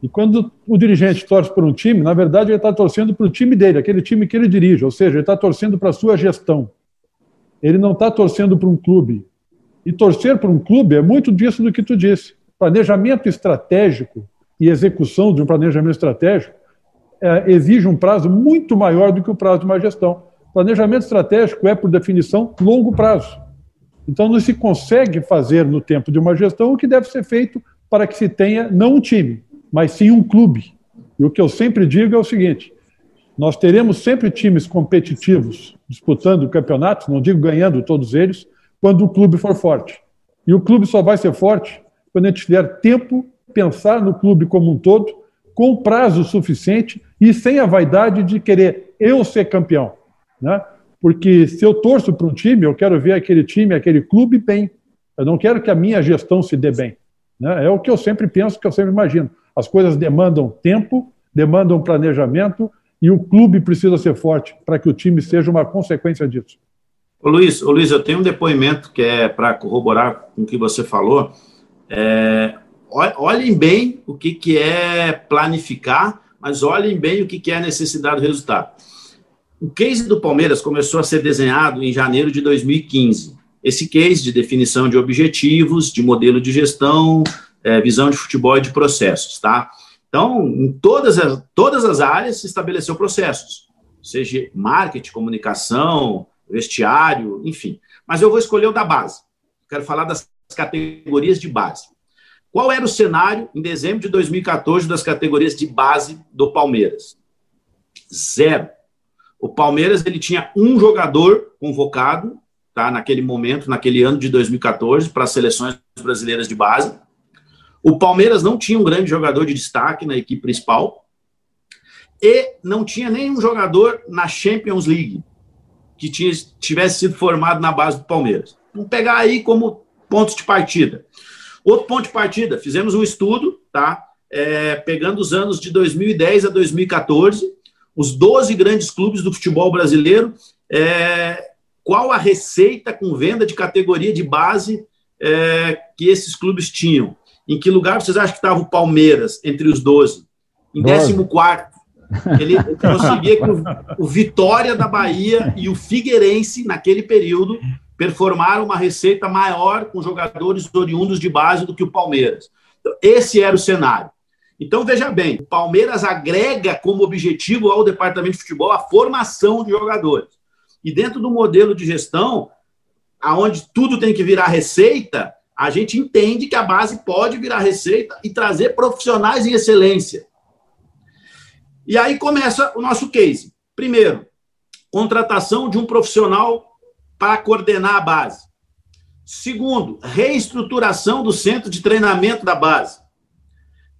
E quando o dirigente torce por um time, na verdade ele está torcendo para o time dele, aquele time que ele dirige, ou seja, ele está torcendo para a sua gestão. Ele não está torcendo para um clube. E torcer para um clube é muito disso do que tu disse. Planejamento estratégico e execução de um planejamento estratégico exige um prazo muito maior do que o prazo de uma gestão. Planejamento estratégico é, por definição, longo prazo. Então, não se consegue fazer no tempo de uma gestão o que deve ser feito para que se tenha não um time, mas sim um clube. E o que eu sempre digo é o seguinte, nós teremos sempre times competitivos disputando campeonatos, não digo ganhando todos eles, quando o clube for forte. E o clube só vai ser forte quando a gente tiver tempo, pensar no clube como um todo, com prazo suficiente e sem a vaidade de querer eu ser campeão, né? Porque se eu torço para um time, eu quero ver aquele time, aquele clube bem. Eu não quero que a minha gestão se dê bem, né? É o que eu sempre penso, que eu sempre imagino. As coisas demandam tempo, demandam planejamento e o clube precisa ser forte para que o time seja uma consequência disso. Ô Luiz, eu tenho um depoimento que é para corroborar com o que você falou. Olhem bem o que é planificar, mas olhem bem o que é a necessidade do resultado. O case do Palmeiras começou a ser desenhado em janeiro de 2015. Esse case de definição de objetivos, de modelo de gestão, visão de futebol e de processos, tá? Então, em todas as áreas se estabeleceu processos, seja marketing, comunicação, vestiário, enfim. Mas eu vou escolher o da base. Quero falar das categorias de base. Qual era o cenário em dezembro de 2014 das categorias de base do Palmeiras? 0. O Palmeiras ele tinha um jogador convocado, tá, naquele momento, naquele ano de 2014, para as seleções brasileiras de base. O Palmeiras não tinha um grande jogador de destaque na equipe principal e não tinha nenhum jogador na Champions League que tivesse sido formado na base do Palmeiras. Vamos pegar aí como pontos de partida. Outro ponto de partida, fizemos um estudo, tá, pegando os anos de 2010 a 2014, os 12 grandes clubes do futebol brasileiro, qual a receita com venda de categoria de base que esses clubes tinham. Em que lugar vocês acham que estava o Palmeiras entre os 12? Em 14º. Ele conseguia que o Vitória da Bahia e o Figueirense, naquele período, performaram uma receita maior com jogadores oriundos de base do que o Palmeiras. Então, esse era o cenário. Então, veja bem, o Palmeiras agrega como objetivo ao departamento de futebol a formação de jogadores. E dentro do modelo de gestão, onde tudo tem que virar receita, a gente entende que a base pode virar receita e trazer profissionais em excelência. E aí começa o nosso case. Primeiro, contratação de um profissional para coordenar a base. Segundo, reestruturação do centro de treinamento da base.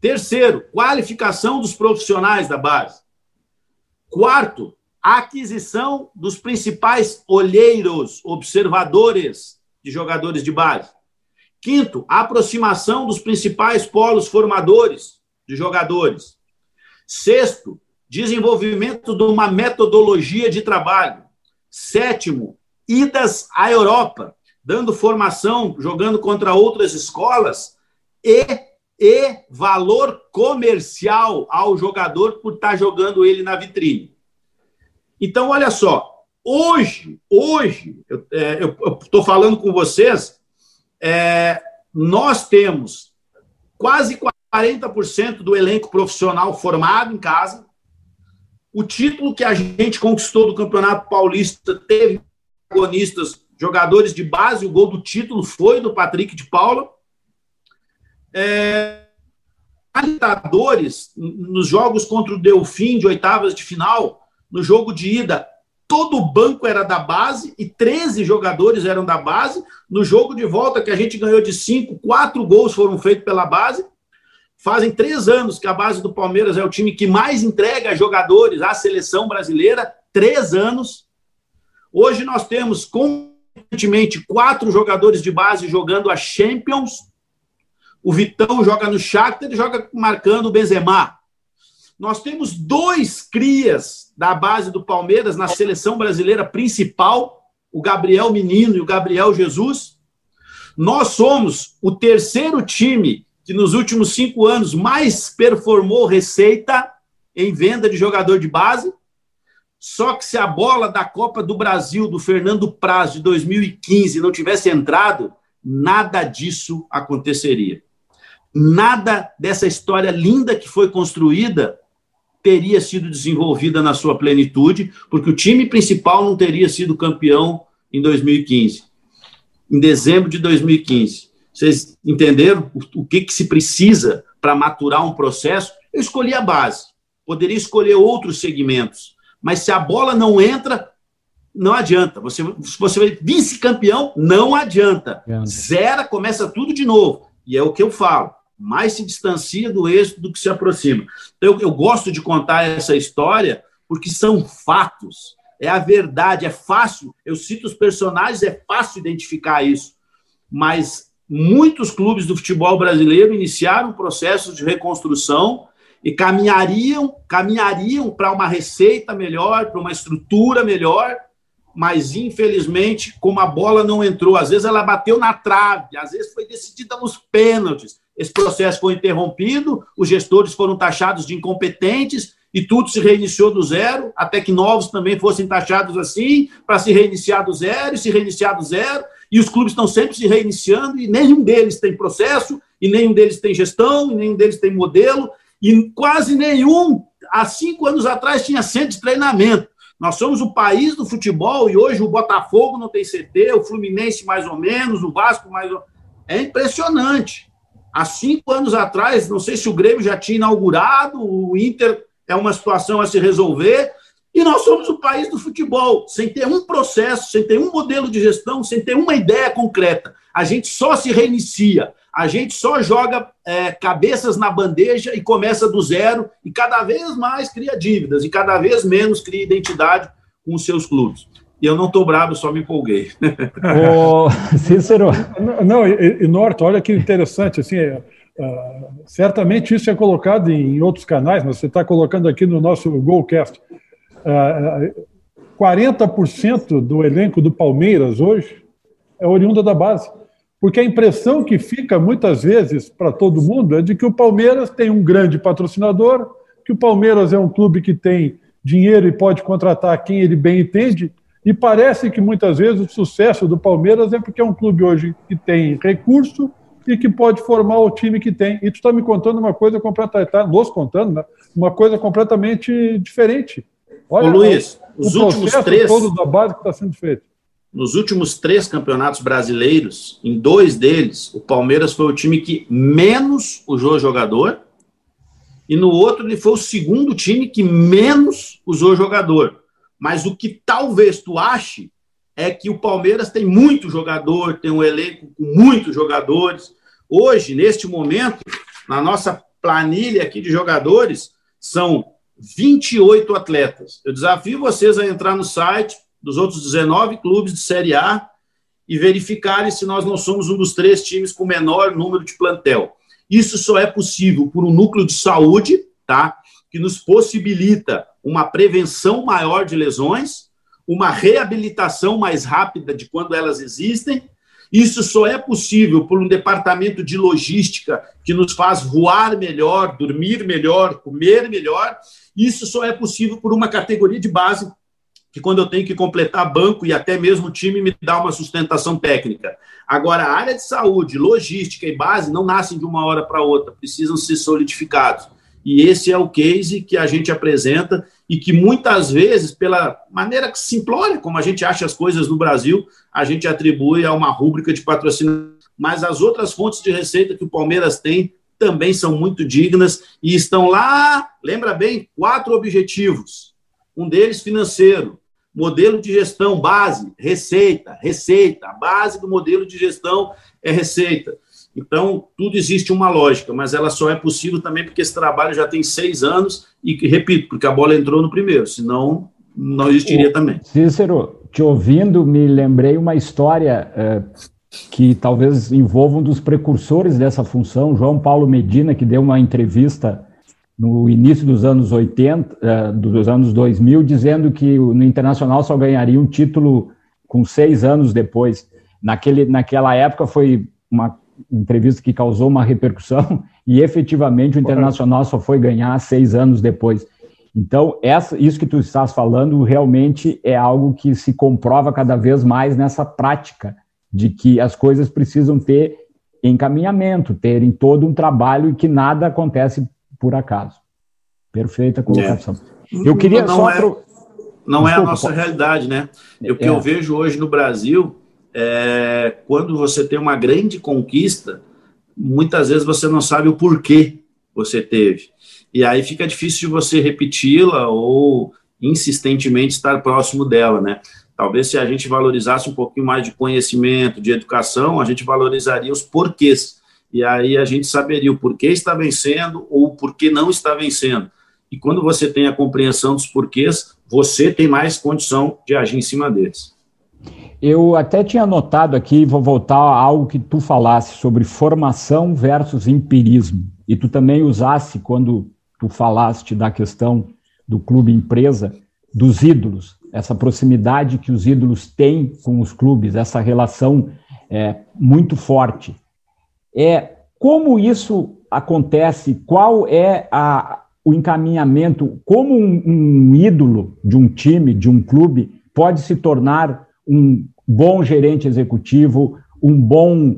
Terceiro, qualificação dos profissionais da base. Quarto, aquisição dos principais olheiros, observadores de jogadores de base. Quinto, aproximação dos principais polos formadores de jogadores. Sexto, desenvolvimento de uma metodologia de trabalho. Sétimo, idas à Europa, dando formação, jogando contra outras escolas e valor comercial ao jogador por estar jogando ele na vitrine. Então, olha só, hoje eu estou falando com vocês, nós temos quase 40% do elenco profissional formado em casa. O título que a gente conquistou do Campeonato Paulista teve protagonistas, jogadores de base. O gol do título foi do Patrick de Paula. Libertadores, nos jogos contra o Delfim de oitavas de final, no jogo de ida, todo o banco era da base e 13 jogadores eram da base. No jogo de volta, que a gente ganhou de 5, 4 gols foram feitos pela base. Fazem 3 anos que a base do Palmeiras é o time que mais entrega jogadores à seleção brasileira. 3 anos. Hoje nós temos, constantemente, 4 jogadores de base jogando a Champions. O Vitão joga no Shakhtar e joga marcando o Benzema. Nós temos 2 crias da base do Palmeiras na seleção brasileira principal, o Gabriel Menino e o Gabriel Jesus. Nós somos o 3º time que nos últimos 5 anos mais performou receita em venda de jogador de base. Só que se a bola da Copa do Brasil, do Fernando Praz, de 2015, não tivesse entrado, nada disso aconteceria. Nada dessa história linda que foi construída teria sido desenvolvida na sua plenitude, porque o time principal não teria sido campeão em 2015, em dezembro de 2015. Vocês entenderam o que se precisa para maturar um processo? Eu escolhi a base, poderia escolher outros segmentos, mas se a bola não entra, não adianta. Você vai vice-campeão, não adianta. Zera, começa tudo de novo. E é o que eu falo. Mais se distancia do êxito do que se aproxima. Então, eu gosto de contar essa história porque são fatos. É a verdade, é fácil. Eu cito os personagens, é fácil identificar isso. Mas muitos clubes do futebol brasileiro iniciaram processos de reconstrução e caminhariam para uma receita melhor, para uma estrutura melhor, mas, infelizmente, como a bola não entrou, às vezes ela bateu na trave, às vezes foi decidida nos pênaltis, esse processo foi interrompido, os gestores foram taxados de incompetentes e tudo se reiniciou do zero, até que novos também fossem taxados assim, para se reiniciar do zero, e os clubes estão sempre se reiniciando, e nenhum deles tem processo, e nenhum deles tem gestão, e nenhum deles tem modelo, e quase nenhum, há 5 anos atrás, tinha centro de treinamento. Nós somos o país do futebol, e hoje o Botafogo não tem CT, o Fluminense mais ou menos, o Vasco mais ou menos. É impressionante. Há 5 anos atrás, não sei se o Grêmio já tinha inaugurado, o Inter é uma situação a se resolver, e nós somos o país do futebol, sem ter um processo, sem ter um modelo de gestão, sem ter uma ideia concreta. A gente só se reinicia, a gente só joga cabeças na bandeja e começa do zero, e cada vez mais cria dívidas, e cada vez menos cria identidade com os seus clubes. E eu não estou bravo, só me empolguei. Ô, Cícero. Não, e Norton, olha que interessante, assim, certamente isso é colocado em outros canais, mas você está colocando aqui no nosso Golcast. 40% do elenco do Palmeiras hoje é oriundo da base. Porque a impressão que fica muitas vezes para todo mundo é de que o Palmeiras tem um grande patrocinador, que o Palmeiras é um clube que tem dinheiro e pode contratar quem ele bem entende, e parece que muitas vezes o sucesso do Palmeiras é porque é um clube hoje que tem recurso e que pode formar o time que tem. E tu está me contando uma coisa completamente, nos contando, né? Uma coisa completamente diferente. Olha, Luiz, os últimos 3 todo da base que está sendo feito. Nos últimos 3 campeonatos brasileiros, em 2 deles, o Palmeiras foi o time que menos usou jogador, e no outro ele foi o segundo time que menos usou jogador. Mas o que talvez tu ache é que o Palmeiras tem muito jogador, tem um elenco com muitos jogadores. Hoje, neste momento, na nossa planilha aqui de jogadores, são 28 atletas. Eu desafio vocês a entrar no site dos outros 19 clubes de Série A e verificarem se nós não somos um dos 3 times com menor número de plantel. Isso só é possível por um núcleo de saúde, tá? Que nos possibilita uma prevenção maior de lesões, uma reabilitação mais rápida de quando elas existem. Isso só é possível por um departamento de logística que nos faz voar melhor, dormir melhor, comer melhor. Isso só é possível por uma categoria de base que, quando eu tenho que completar banco e até mesmo o time, me dá uma sustentação técnica. Agora, a área de saúde, logística e base não nascem de uma hora para outra, precisam ser solidificados. E esse é o case que a gente apresenta e que muitas vezes, pela maneira simplória como a gente acha as coisas no Brasil, a gente atribui a uma rúbrica de patrocínio. Mas as outras fontes de receita que o Palmeiras tem também são muito dignas e estão lá, lembra bem, 4 objetivos. Um deles financeiro, modelo de gestão, base, receita, a base do modelo de gestão é receita. Então, tudo existe uma lógica, mas ela só é possível também porque esse trabalho já tem 6 anos e, repito, porque a bola entrou no primeiro, senão não existiria também. Cícero, te ouvindo, me lembrei uma história que talvez envolva um dos precursores dessa função, João Paulo Medina, que deu uma entrevista no início dos anos 80, dos anos 2000, dizendo que no Internacional só ganharia um título com 6 anos depois. Naquela época foi uma entrevista que causou uma repercussão e efetivamente o Internacional só foi ganhar 6 anos depois. Então, isso que tu estás falando realmente é algo que se comprova cada vez mais nessa prática de que as coisas precisam ter encaminhamento, terem todo um trabalho e que nada acontece por acaso. Perfeita colocação. Eu queria Não é a nossa realidade, né? O que eu vejo hoje no Brasil quando você tem uma grande conquista, muitas vezes você não sabe o porquê você teve. E aí fica difícil de você repeti-la ou insistentemente estar próximo dela, né? Talvez se a gente valorizasse um pouquinho mais de conhecimento, de educação, a gente valorizaria os porquês. E aí a gente saberia o porquê está vencendo ou o porquê não está vencendo. E quando você tem a compreensão dos porquês, você tem mais condição de agir em cima deles. Eu até tinha anotado aqui, vou voltar a algo que tu falasse sobre formação versus empirismo. E tu também usasse, quando tu falaste da questão do clube empresa, dos ídolos, essa proximidade que os ídolos têm com os clubes, essa relação muito forte. Como isso acontece? Qual é o encaminhamento? Como um ídolo de um time, de um clube, pode se tornar um bom gerente executivo, um bom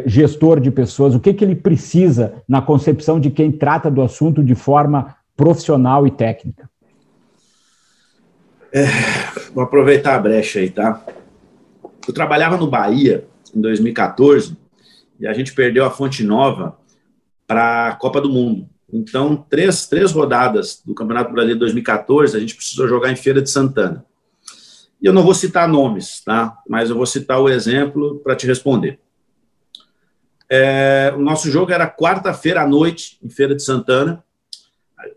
gestor de pessoas? O que ele precisa na concepção de quem trata do assunto de forma profissional e técnica? Vou aproveitar a brecha aí, tá? Eu trabalhava no Bahia em 2014 e a gente perdeu a Fonte Nova para a Copa do Mundo. Então, três rodadas do Campeonato Brasileiro de 2014, a gente precisou jogar em Feira de Santana. E eu não vou citar nomes, tá? Mas eu vou citar o exemplo para te responder. O nosso jogo era quarta-feira à noite, em Feira de Santana.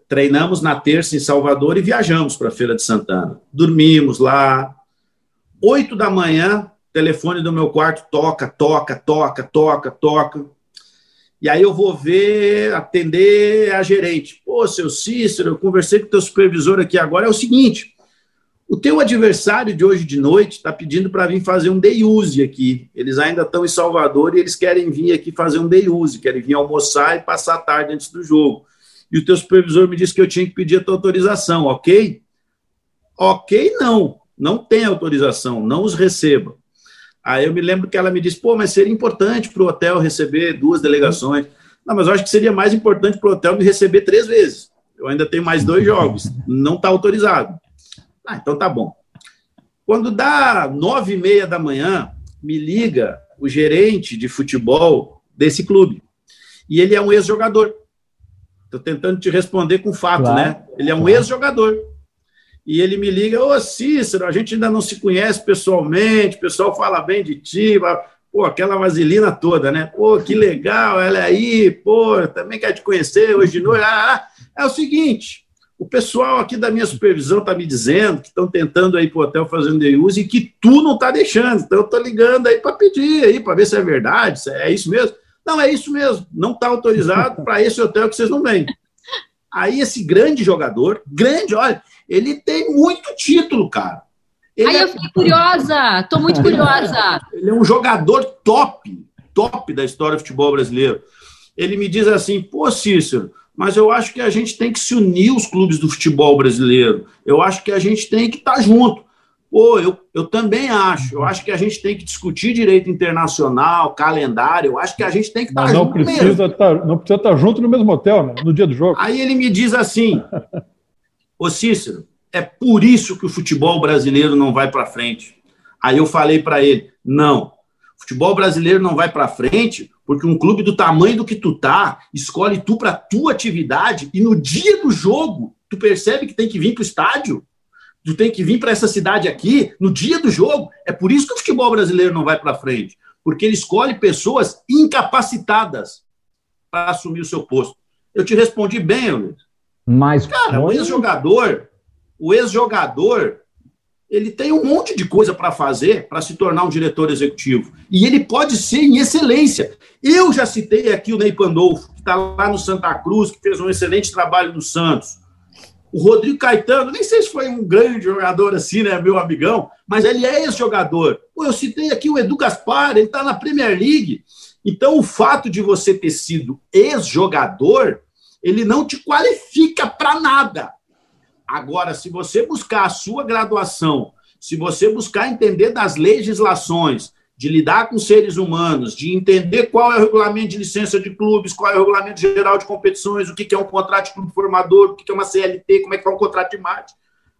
Treinamos na terça em Salvador e viajamos para a Feira de Santana. Dormimos lá. 8 da manhã, telefone do meu quarto toca. E aí eu vou atender a gerente. Pô, seu Cícero, eu conversei com o teu supervisor aqui agora, é o seguinte, o teu adversário de hoje de noite está pedindo para vir fazer um day use aqui. Eles ainda estão em Salvador e eles querem vir aqui fazer um day use, querem vir almoçar e passar a tarde antes do jogo. E o teu supervisor me disse que eu tinha que pedir a tua autorização, ok? Ok, não tem autorização, não os receba. Aí eu me lembro que ela me disse, pô, mas seria importante para o hotel receber 2 delegações. Não, mas eu acho que seria mais importante para o hotel me receber 3 vezes. Eu ainda tenho mais 2 jogos, não está autorizado. Então tá bom. Quando dá 9h30 da manhã, me liga o gerente de futebol desse clube. E ele é um ex-jogador. Estou tentando te responder com fato, claro, né? Ele é um ex-jogador. E ele me liga, ô Cícero, a gente ainda não se conhece pessoalmente, o pessoal fala bem de ti, pô, aquela vaselina toda, né? Pô, que legal, ela aí, pô, também quer te conhecer hoje de noite. É o seguinte, o pessoal aqui da minha supervisão está me dizendo que estão tentando ir para o hotel fazendo day use e que tu não está deixando, então eu estou ligando aí para pedir aí, para ver se é verdade, se é isso mesmo. Não, é isso mesmo, não está autorizado para esse hotel que vocês não vêm. Aí esse grande jogador, olha, ele tem muito título, cara. Eu fiquei curiosa, estou muito curiosa. Ele é um jogador top da história do futebol brasileiro. Ele me diz assim, pô, Cícero, mas eu acho que a gente tem que se unir os clubes do futebol brasileiro. Eu acho que a gente tem que estar junto. Pô, eu também acho. Eu acho que a gente tem que discutir direito internacional, calendário. Eu acho que a gente tem que estar junto não precisa estar junto no mesmo hotel, né, no dia do jogo. Aí ele me diz assim, ô Cícero, é por isso que o futebol brasileiro não vai para frente. Aí eu falei para ele, não, o futebol brasileiro não vai para frente porque um clube do tamanho do que tu tá, escolhe tu para tua atividade e no dia do jogo, tu percebe que tem que vir para o estádio, tu tem que vir para essa cidade aqui, no dia do jogo. É por isso que o futebol brasileiro não vai para frente, porque ele escolhe pessoas incapacitadas para assumir o seu posto. Eu te respondi bem, Luiz. Mas, cara, o ex-jogador, ele tem um monte de coisa para fazer para se tornar um diretor executivo. E ele pode ser em excelência. Eu já citei aqui o Ney Pandolfo, que está lá no Santa Cruz, que fez um excelente trabalho no Santos. O Rodrigo Caetano, nem sei se foi um grande jogador assim, né, meu amigão, mas ele é ex-jogador. Pô, eu citei aqui o Edu Gaspar, ele está na Premier League. Então, o fato de você ter sido ex-jogador, ele não te qualifica para nada. Agora, se você buscar a sua graduação, se você buscar entender das legislações, de lidar com seres humanos, de entender qual é o regulamento de licença de clubes, qual é o regulamento geral de competições, o que é um contrato de clube formador, o que é uma CLT, como é que é um contrato de marketing,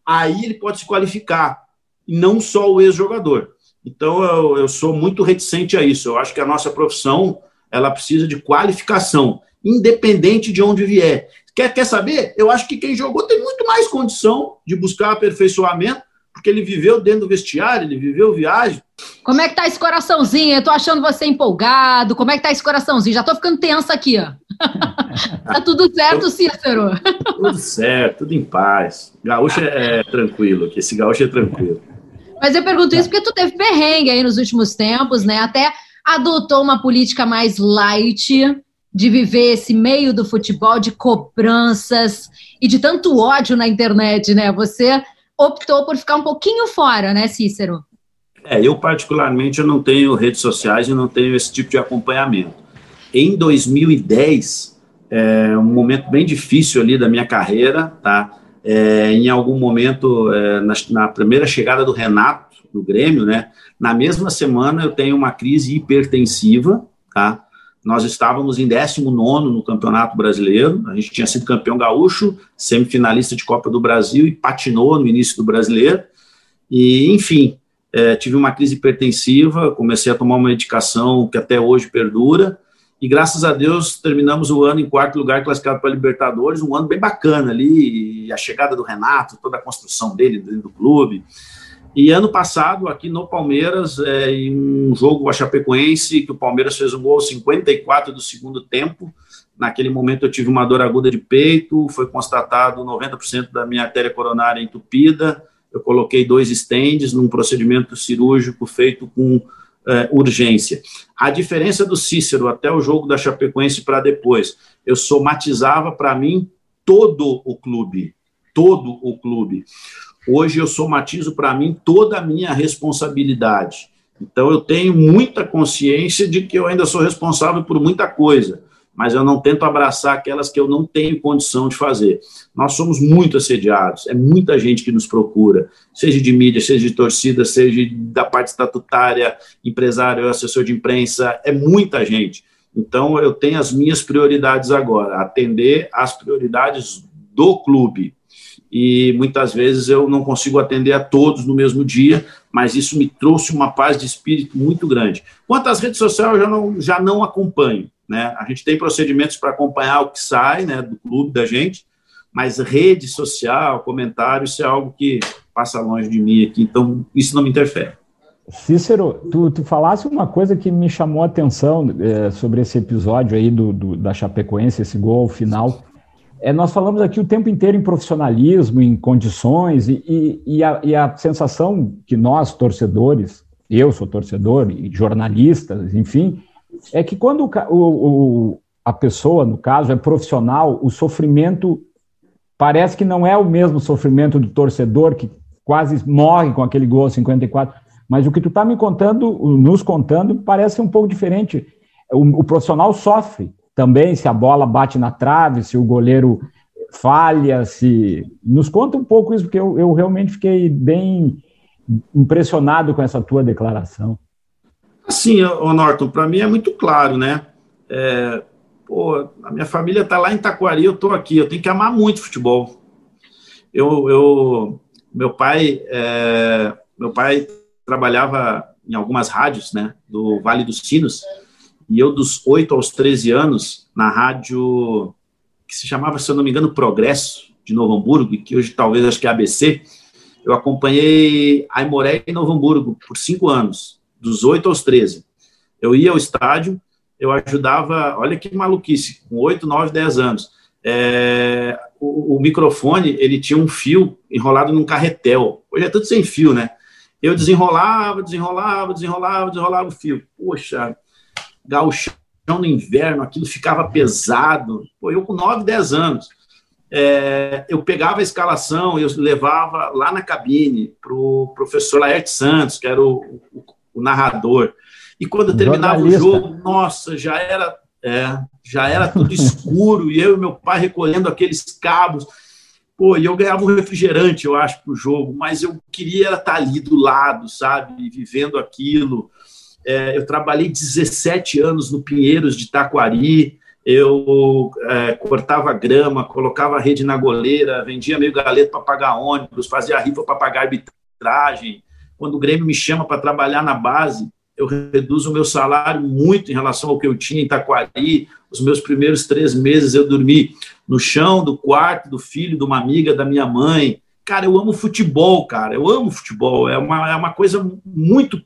aí ele pode se qualificar, e não só o ex-jogador. Então, eu sou muito reticente a isso. Eu acho que a nossa profissão, ela precisa de qualificação, independente de onde vier. Quer saber? Eu acho que quem jogou tem muito mais condição de buscar aperfeiçoamento, porque ele viveu dentro do vestiário, ele viveu viagem. Como é que tá esse coraçãozinho? Eu tô achando você empolgado. Como é que tá esse coraçãozinho? Já tô ficando tensa aqui, ó. Tá tudo certo, Cícero? Tudo certo, tudo em paz. Gaúcho é tranquilo aqui, esse gaúcho é tranquilo. Mas eu pergunto isso porque tu teve perrengue aí nos últimos tempos, né? Até adotou uma política mais light de viver esse meio do futebol, de cobranças e de tanto ódio na internet, né? Você optou por ficar um pouquinho fora, né, Cícero? Eu particularmente eu não tenho redes sociais e não tenho esse tipo de acompanhamento. Em 2010, um momento bem difícil ali da minha carreira, tá? Em algum momento, na primeira chegada do Renato no Grêmio, né? Na mesma semana eu tenho uma crise hipertensiva, tá? Nós estávamos em 19º no Campeonato Brasileiro, a gente tinha sido campeão gaúcho, semifinalista de Copa do Brasil e patinou no início do Brasileiro. E, enfim, tive uma crise hipertensiva, comecei a tomar uma medicação que até hoje perdura, e graças a Deus terminamos o ano em 4º lugar, classificado para a Libertadores, um ano bem bacana ali, e a chegada do Renato, toda a construção dele dentro do clube. E ano passado, aqui no Palmeiras, em um jogo a Chapecoense, que o Palmeiras fez um gol aos 54 do segundo tempo, naquele momento eu tive uma dor aguda de peito, foi constatado 90% da minha artéria coronária entupida, eu coloquei 2 stents num procedimento cirúrgico feito com urgência. A diferença do Cícero até o jogo da Chapecoense para depois, eu somatizava para mim todo o clube. Hoje eu somatizo para mim toda a minha responsabilidade. Então eu tenho muita consciência de que eu ainda sou responsável por muita coisa, mas eu não tento abraçar aquelas que eu não tenho condição de fazer. Nós somos muito assediados, é muita gente que nos procura, seja de mídia, seja de torcida, seja da parte estatutária, empresário, assessor de imprensa, é muita gente. Então eu tenho as minhas prioridades agora, atender às prioridades do clube. E muitas vezes eu não consigo atender a todos no mesmo dia, mas isso me trouxe uma paz de espírito muito grande. Quanto às redes sociais, eu já não acompanho, né? A gente tem procedimentos para acompanhar o que sai, né, do clube da gente, mas rede social, comentário, isso é algo que passa longe de mim aqui, então isso não me interfere. Cícero, tu falasse uma coisa que me chamou a atenção sobre esse episódio aí da Chapecoense, esse gol ao final. Nós falamos aqui o tempo inteiro em profissionalismo, em condições, e a sensação que nós, torcedores, eu sou torcedor, e jornalistas, enfim, é que quando a pessoa, no caso, é profissional, o sofrimento parece que não é o mesmo sofrimento do torcedor, que quase morre com aquele gol 54, mas o que tu está nos contando, parece um pouco diferente. O profissional sofre também, se a bola bate na trave, se o goleiro falha, se... Nos conta um pouco isso, porque eu realmente fiquei bem impressionado com essa tua declaração. Assim, Norton, para mim é muito claro, né? A minha família está lá em Taquari, eu estou aqui, eu tenho que amar muito futebol. Meu pai trabalhava em algumas rádios, né, do Vale dos Sinos, e eu, dos 8 aos 13 anos, na rádio que se chamava, se eu não me engano, Progresso, de Novo Hamburgo, e que hoje talvez acho que é ABC, eu acompanhei Aimoré em Novo Hamburgo por 5 anos, dos 8 aos 13. Eu ia ao estádio, eu ajudava, olha que maluquice, com 8, 9, 10 anos. O microfone, ele tinha um fio enrolado num carretel. Hoje é tudo sem fio, né? Eu desenrolava o fio. Poxa, gauchão no inverno, aquilo ficava pesado. Eu com 9, 10 anos, eu pegava a escalação, eu levava lá na cabine para o professor Laerte Santos, que era o narrador. E quando terminava o jogo, nossa, já era tudo escuro, e eu e meu pai recolhendo aqueles cabos. E eu ganhava um refrigerante, eu acho, para o jogo, mas eu queria estar ali do lado, sabe, vivendo aquilo. Eu trabalhei 17 anos no Pinheiros de Taquari, eu cortava grama, colocava rede na goleira, vendia meio galeto para pagar ônibus, fazia rifa para pagar arbitragem. Quando o Grêmio me chama para trabalhar na base, eu reduzo o meu salário muito em relação ao que eu tinha em Taquari. Os meus primeiros 3 meses eu dormi no chão do quarto do filho de uma amiga da minha mãe. Cara, eu amo futebol, cara, eu amo futebol, é uma coisa muito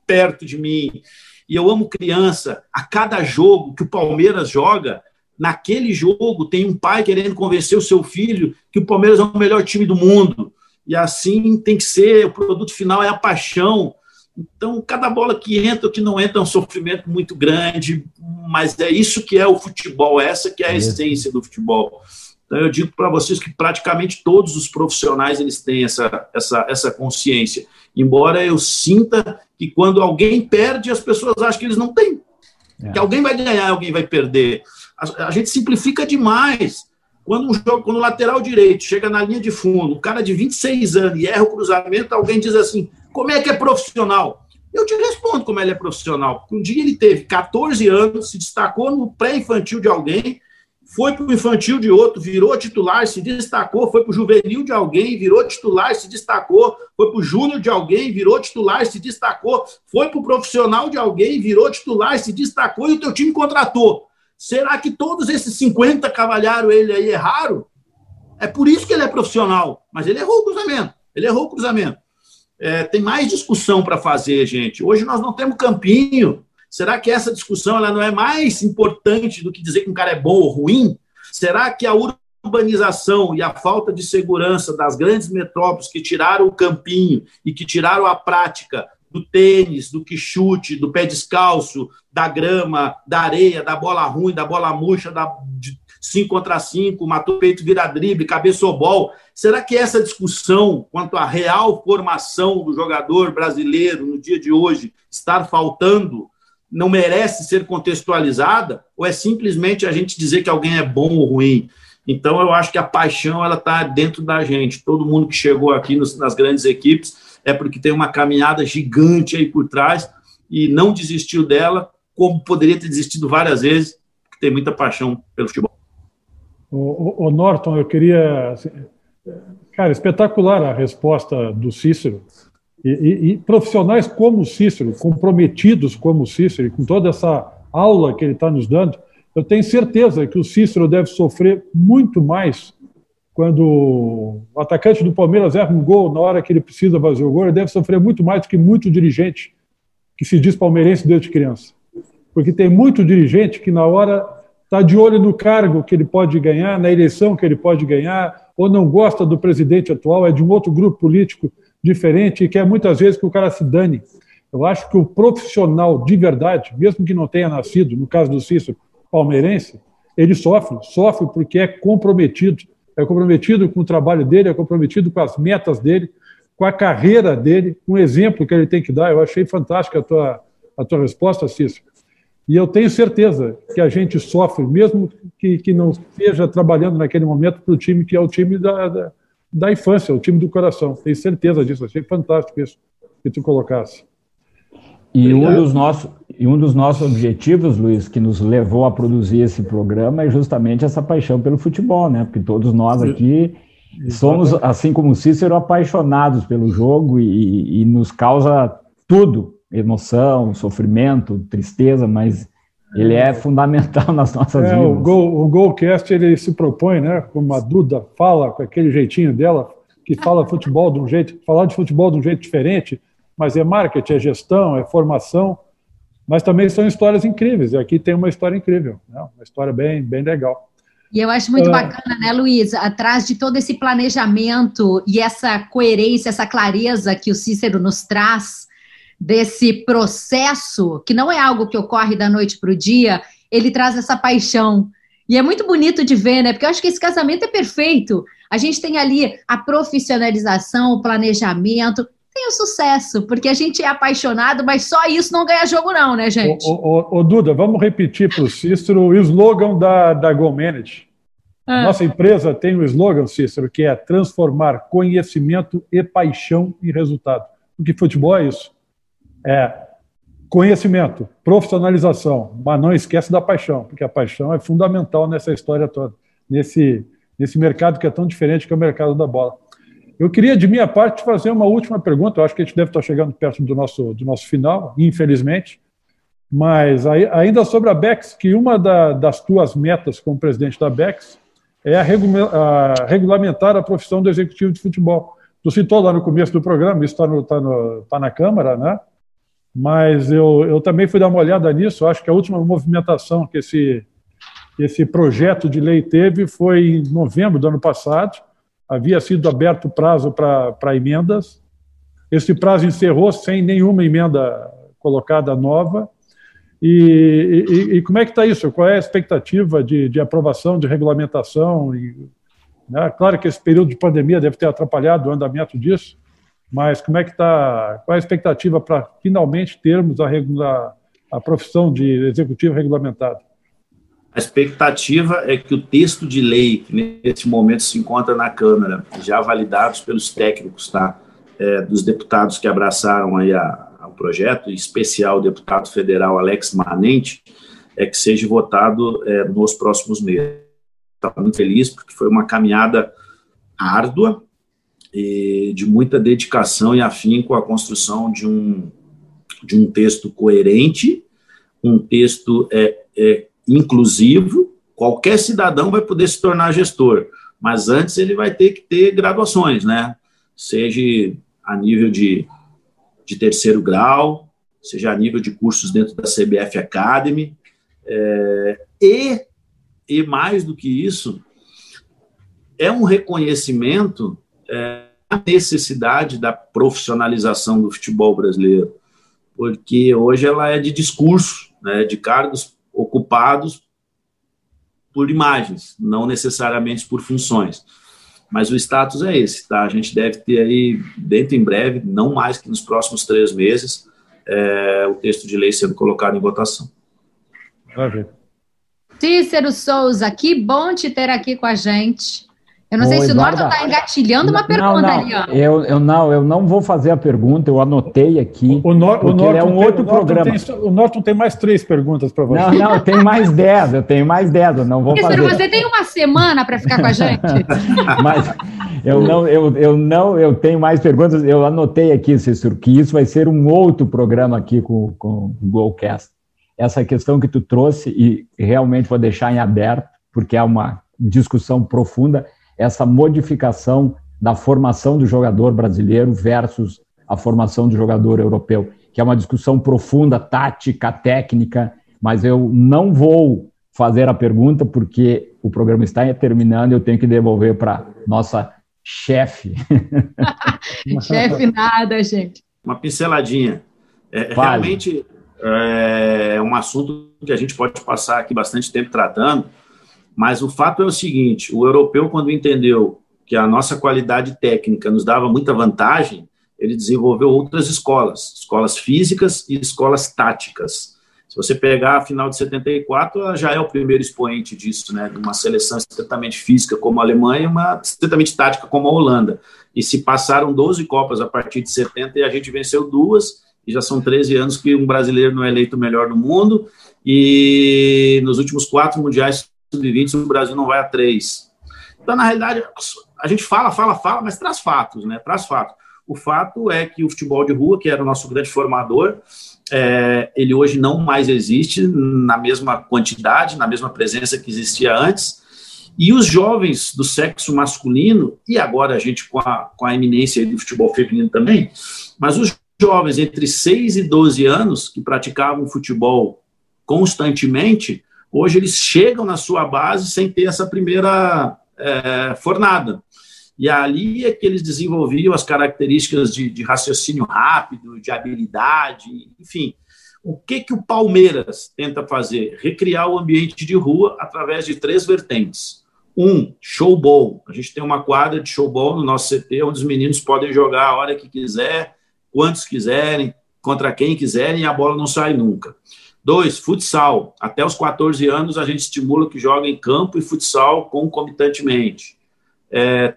perto de mim, e eu amo criança. A cada jogo que o Palmeiras joga, naquele jogo tem um pai querendo convencer o seu filho que o Palmeiras é o melhor time do mundo, e assim tem que ser, o produto final é a paixão. Então, cada bola que entra ou que não entra é um sofrimento muito grande, mas é isso que é o futebol, essa que é a essência do futebol. Então eu digo para vocês que praticamente todos os profissionais eles têm essa consciência, embora eu sinta que quando alguém perde, as pessoas acham que eles não têm, que alguém vai ganhar, alguém vai perder. A gente simplifica demais. Quando o lateral direito chega na linha de fundo, um cara de 26 anos e erra o cruzamento, alguém diz assim, como é que é profissional? Eu te respondo como ele é profissional. Porque um dia ele teve 14 anos, se destacou no pré-infantil de alguém, foi para o infantil de outro, virou titular, se destacou, foi para o juvenil de alguém, virou titular, se destacou, foi para o júnior de alguém, virou titular, se destacou, foi para o profissional de alguém, virou titular, se destacou e o teu time contratou. Será que todos esses 50 cavalharam ele aí erraram? É por isso que ele é profissional, mas ele errou o cruzamento. Tem mais discussão para fazer, gente. Hoje nós não temos campinho. Será que essa discussão ela não é mais importante do que dizer que um cara é bom ou ruim? Será que a urbanização e a falta de segurança das grandes metrópoles que tiraram o campinho e que tiraram a prática do tênis, do quichute, do pé descalço, da grama, da areia, da bola ruim, da bola murcha, de 5 contra 5, matou peito, vira drible, cabeçobol. Será que essa discussão quanto à real formação do jogador brasileiro no dia de hoje estar faltando não merece ser contextualizada? Ou é simplesmente a gente dizer que alguém é bom ou ruim? Então, eu acho que a paixão ela está dentro da gente. Todo mundo que chegou aqui nas grandes equipes é porque tem uma caminhada gigante aí por trás e não desistiu dela, como poderia ter desistido várias vezes, porque tem muita paixão pelo futebol. O Norton, eu queria... Assim, cara, espetacular a resposta do Cícero. E profissionais como o Cícero, comprometidos como o Cícero, com toda essa aula que ele está nos dando, eu tenho certeza que o Cícero deve sofrer muito mais quando o atacante do Palmeiras erra um gol na hora que ele precisa fazer o gol, ele deve sofrer muito mais do que muito dirigente que se diz palmeirense desde criança. Porque tem muito dirigente que na hora está de olho no cargo que ele pode ganhar, na eleição que ele pode ganhar, ou não gosta do presidente atual, é de um outro grupo político diferente e quer muitas vezes que o cara se dane. Eu acho que o profissional de verdade, mesmo que não tenha nascido, no caso do Cícero, palmeirense, ele sofre porque é comprometido com o trabalho dele, é comprometido com as metas dele, com a carreira dele, com o exemplo que ele tem que dar. Eu achei fantástica a tua resposta, Cícero. E eu tenho certeza que a gente sofre, mesmo que não esteja trabalhando naquele momento para o time que é o time da infância, o time do coração. Tenho certeza disso. Achei fantástico isso que tu colocasse. E um dos nossos objetivos, Luiz, que nos levou a produzir esse programa é justamente essa paixão pelo futebol, né? Porque todos nós aqui somos, assim como o Cícero, apaixonados pelo jogo e nos causa tudo, emoção, sofrimento, tristeza, mas ele é fundamental nas nossas vidas. O Golcast, ele se propõe, né? Como a Duda fala, com aquele jeitinho dela, que fala futebol de um jeito, falar de futebol de um jeito diferente, mas é marketing, é gestão, é formação, mas também são histórias incríveis. E aqui tem uma história incrível, né? Uma história bem, bem legal. E eu acho muito bacana, né, Luiz, atrás de todo esse planejamento e essa coerência, essa clareza que o Cícero nos traz desse processo, que não é algo que ocorre da noite para o dia, ele traz essa paixão. E é muito bonito de ver, né? Porque eu acho que esse casamento é perfeito. A gente tem ali a profissionalização, o planejamento, tem o sucesso, porque a gente é apaixonado, mas só isso não ganha jogo não, né, gente? Duda, vamos repetir para o Cícero o slogan da GoManage. Nossa empresa tem o slogan, Cícero, que é transformar conhecimento e paixão em resultado. Porque futebol é isso. É conhecimento, profissionalização, mas não esquece da paixão, porque a paixão é fundamental nessa história toda, nesse mercado que é tão diferente que é o mercado da bola. Eu queria, de minha parte, te fazer uma última pergunta. Eu acho que a gente deve estar chegando perto do nosso final, infelizmente, mas ainda sobre a BEX, que uma das tuas metas como presidente da BEX é regulamentar a profissão do executivo de futebol. Tu citou lá no começo do programa, isso está na Câmara, né? Mas eu também fui dar uma olhada nisso. Acho que a última movimentação que esse projeto de lei teve foi em novembro do ano passado. Havia sido aberto o prazo para emendas. Esse prazo encerrou sem nenhuma emenda colocada nova. E como é que está isso? Qual é a expectativa de aprovação, de regulamentação? Né? Claro que esse período de pandemia deve ter atrapalhado o andamento disso, mas como é que está? Qual é a expectativa para finalmente termos a profissão de executivo regulamentado? A expectativa é que o texto de lei, que nesse momento se encontra na Câmara, já validados pelos técnicos, tá? Dos deputados que abraçaram aí ao projeto, em especial o deputado federal Alex Manente, que seja votado nos próximos meses. Estou muito feliz, porque foi uma caminhada árdua e de muita dedicação e afinco à construção de um texto coerente, um texto inclusivo. Qualquer cidadão vai poder se tornar gestor, mas antes ele vai ter que ter graduações, né? Seja a nível de terceiro grau, seja a nível de cursos dentro da CBF Academy, e mais do que isso, é um reconhecimento da necessidade da profissionalização do futebol brasileiro, porque hoje ela é de discurso, né, de cargos ocupados por imagens, não necessariamente por funções. Mas o status é esse, tá? A gente deve ter aí, dentro em breve, não mais que nos próximos 3 meses, o texto de lei sendo colocado em votação. Maravilha. Cícero Souza, que bom te ter aqui com a gente. Eu não sei se o Norton está engatilhando uma pergunta ali. Eu não vou fazer a pergunta, eu anotei aqui. O Norton é um outro programa. O Norton tem mais 3 perguntas para você. Não, eu tenho mais 10, eu não vou fazer. Você tem uma semana para ficar com a gente? Mas eu tenho mais perguntas, eu anotei aqui, Cícero, que isso vai ser um outro programa aqui com o Golcast. Essa questão que tu trouxe, e realmente vou deixar em aberto, porque é uma discussão profunda, essa modificação da formação do jogador brasileiro versus a formação do jogador europeu, que é uma discussão profunda, tática, técnica, mas eu não vou fazer a pergunta porque o programa está terminando e eu tenho que devolver para nossa chefe. Chefe nada, gente. Uma pinceladinha. Realmente é um assunto que a gente pode passar aqui bastante tempo tratando, mas o fato é o seguinte: o europeu, quando entendeu que a nossa qualidade técnica nos dava muita vantagem, ele desenvolveu outras escolas físicas e escolas táticas. Se você pegar a final de 74, ela já é o primeiro expoente disso, né? De uma seleção estritamente física como a Alemanha e uma estritamente tática como a Holanda. E se passaram 12 Copas a partir de 70 e a gente venceu 2, e já são 13 anos que um brasileiro não é eleito o melhor do mundo, e nos últimos 4 mundiais sub-20 o Brasil não vai a 3. Então, na realidade, a gente fala, mas traz fatos, né? Traz fatos. O fato é que o futebol de rua, que era o nosso grande formador, ele hoje não mais existe na mesma quantidade, na mesma presença que existia antes, e os jovens do sexo masculino, e agora a gente com a eminência do futebol feminino também, mas os jovens entre 6 e 12 anos que praticavam futebol constantemente, hoje eles chegam na sua base sem ter essa primeira fornada. E ali é que eles desenvolviam as características de raciocínio rápido, de habilidade, enfim. O que o Palmeiras tenta fazer? Recriar o ambiente de rua através de 3 vertentes. 1, showball. A gente tem uma quadra de showball no nosso CT, onde os meninos podem jogar a hora que quiser, quantos quiserem, contra quem quiserem, e a bola não sai nunca. 2, futsal. Até os 14 anos a gente estimula que joguem campo e futsal concomitantemente.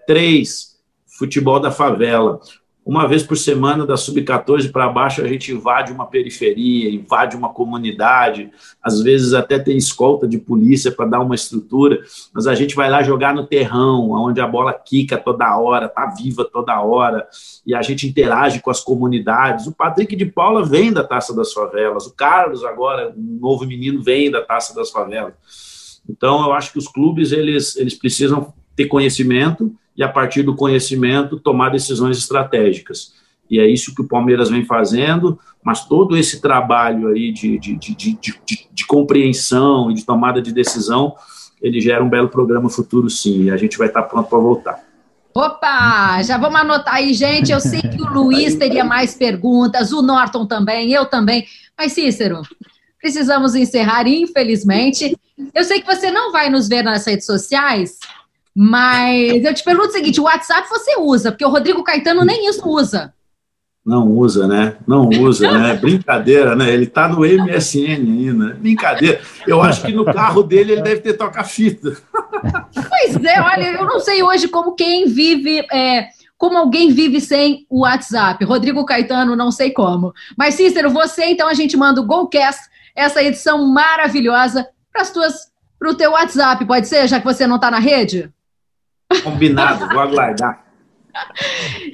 3, futebol da favela. Uma vez por semana, da sub-14 para baixo, a gente invade uma periferia, invade uma comunidade, às vezes até tem escolta de polícia para dar uma estrutura, mas a gente vai lá jogar no terrão, onde a bola quica toda hora, está viva toda hora, e a gente interage com as comunidades. O Patrick de Paula vem da Taça das Favelas, o Carlos agora, um novo menino, vem da Taça das Favelas. Então, eu acho que os clubes eles precisam ter conhecimento e, a partir do conhecimento, tomar decisões estratégicas. E é isso que o Palmeiras vem fazendo, mas todo esse trabalho aí de compreensão e de tomada de decisão, ele gera um belo programa futuro, sim, e a gente vai estar pronto para voltar. Opa, já vamos anotar aí, gente. Eu sei que o Luiz teria mais perguntas, o Norton também, eu também. Mas, Cícero, precisamos encerrar, infelizmente. Eu sei que você não vai nos ver nas redes sociais, mas eu te pergunto o seguinte, o WhatsApp você usa, porque o Rodrigo Caetano nem isso usa. Não usa, né? Não usa, né? Brincadeira, né? Ele tá no MSN ainda. Brincadeira. Eu acho que no carro dele ele deve ter toca-fita. Pois é, olha, eu não sei hoje como como alguém vive sem o WhatsApp. Rodrigo Caetano, não sei como. Mas, Cícero, você, então, a gente manda o Golcast, essa edição maravilhosa, para o teu WhatsApp, pode ser, já que você não está na rede? Combinado, vou aguardar.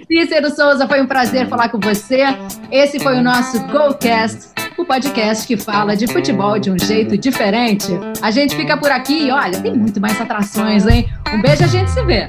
Cícero Souza, foi um prazer falar com você. Esse foi o nosso Golcast, o podcast que fala de futebol de um jeito diferente. A gente fica por aqui e olha, tem muito mais atrações, hein? Um beijo, a gente se vê.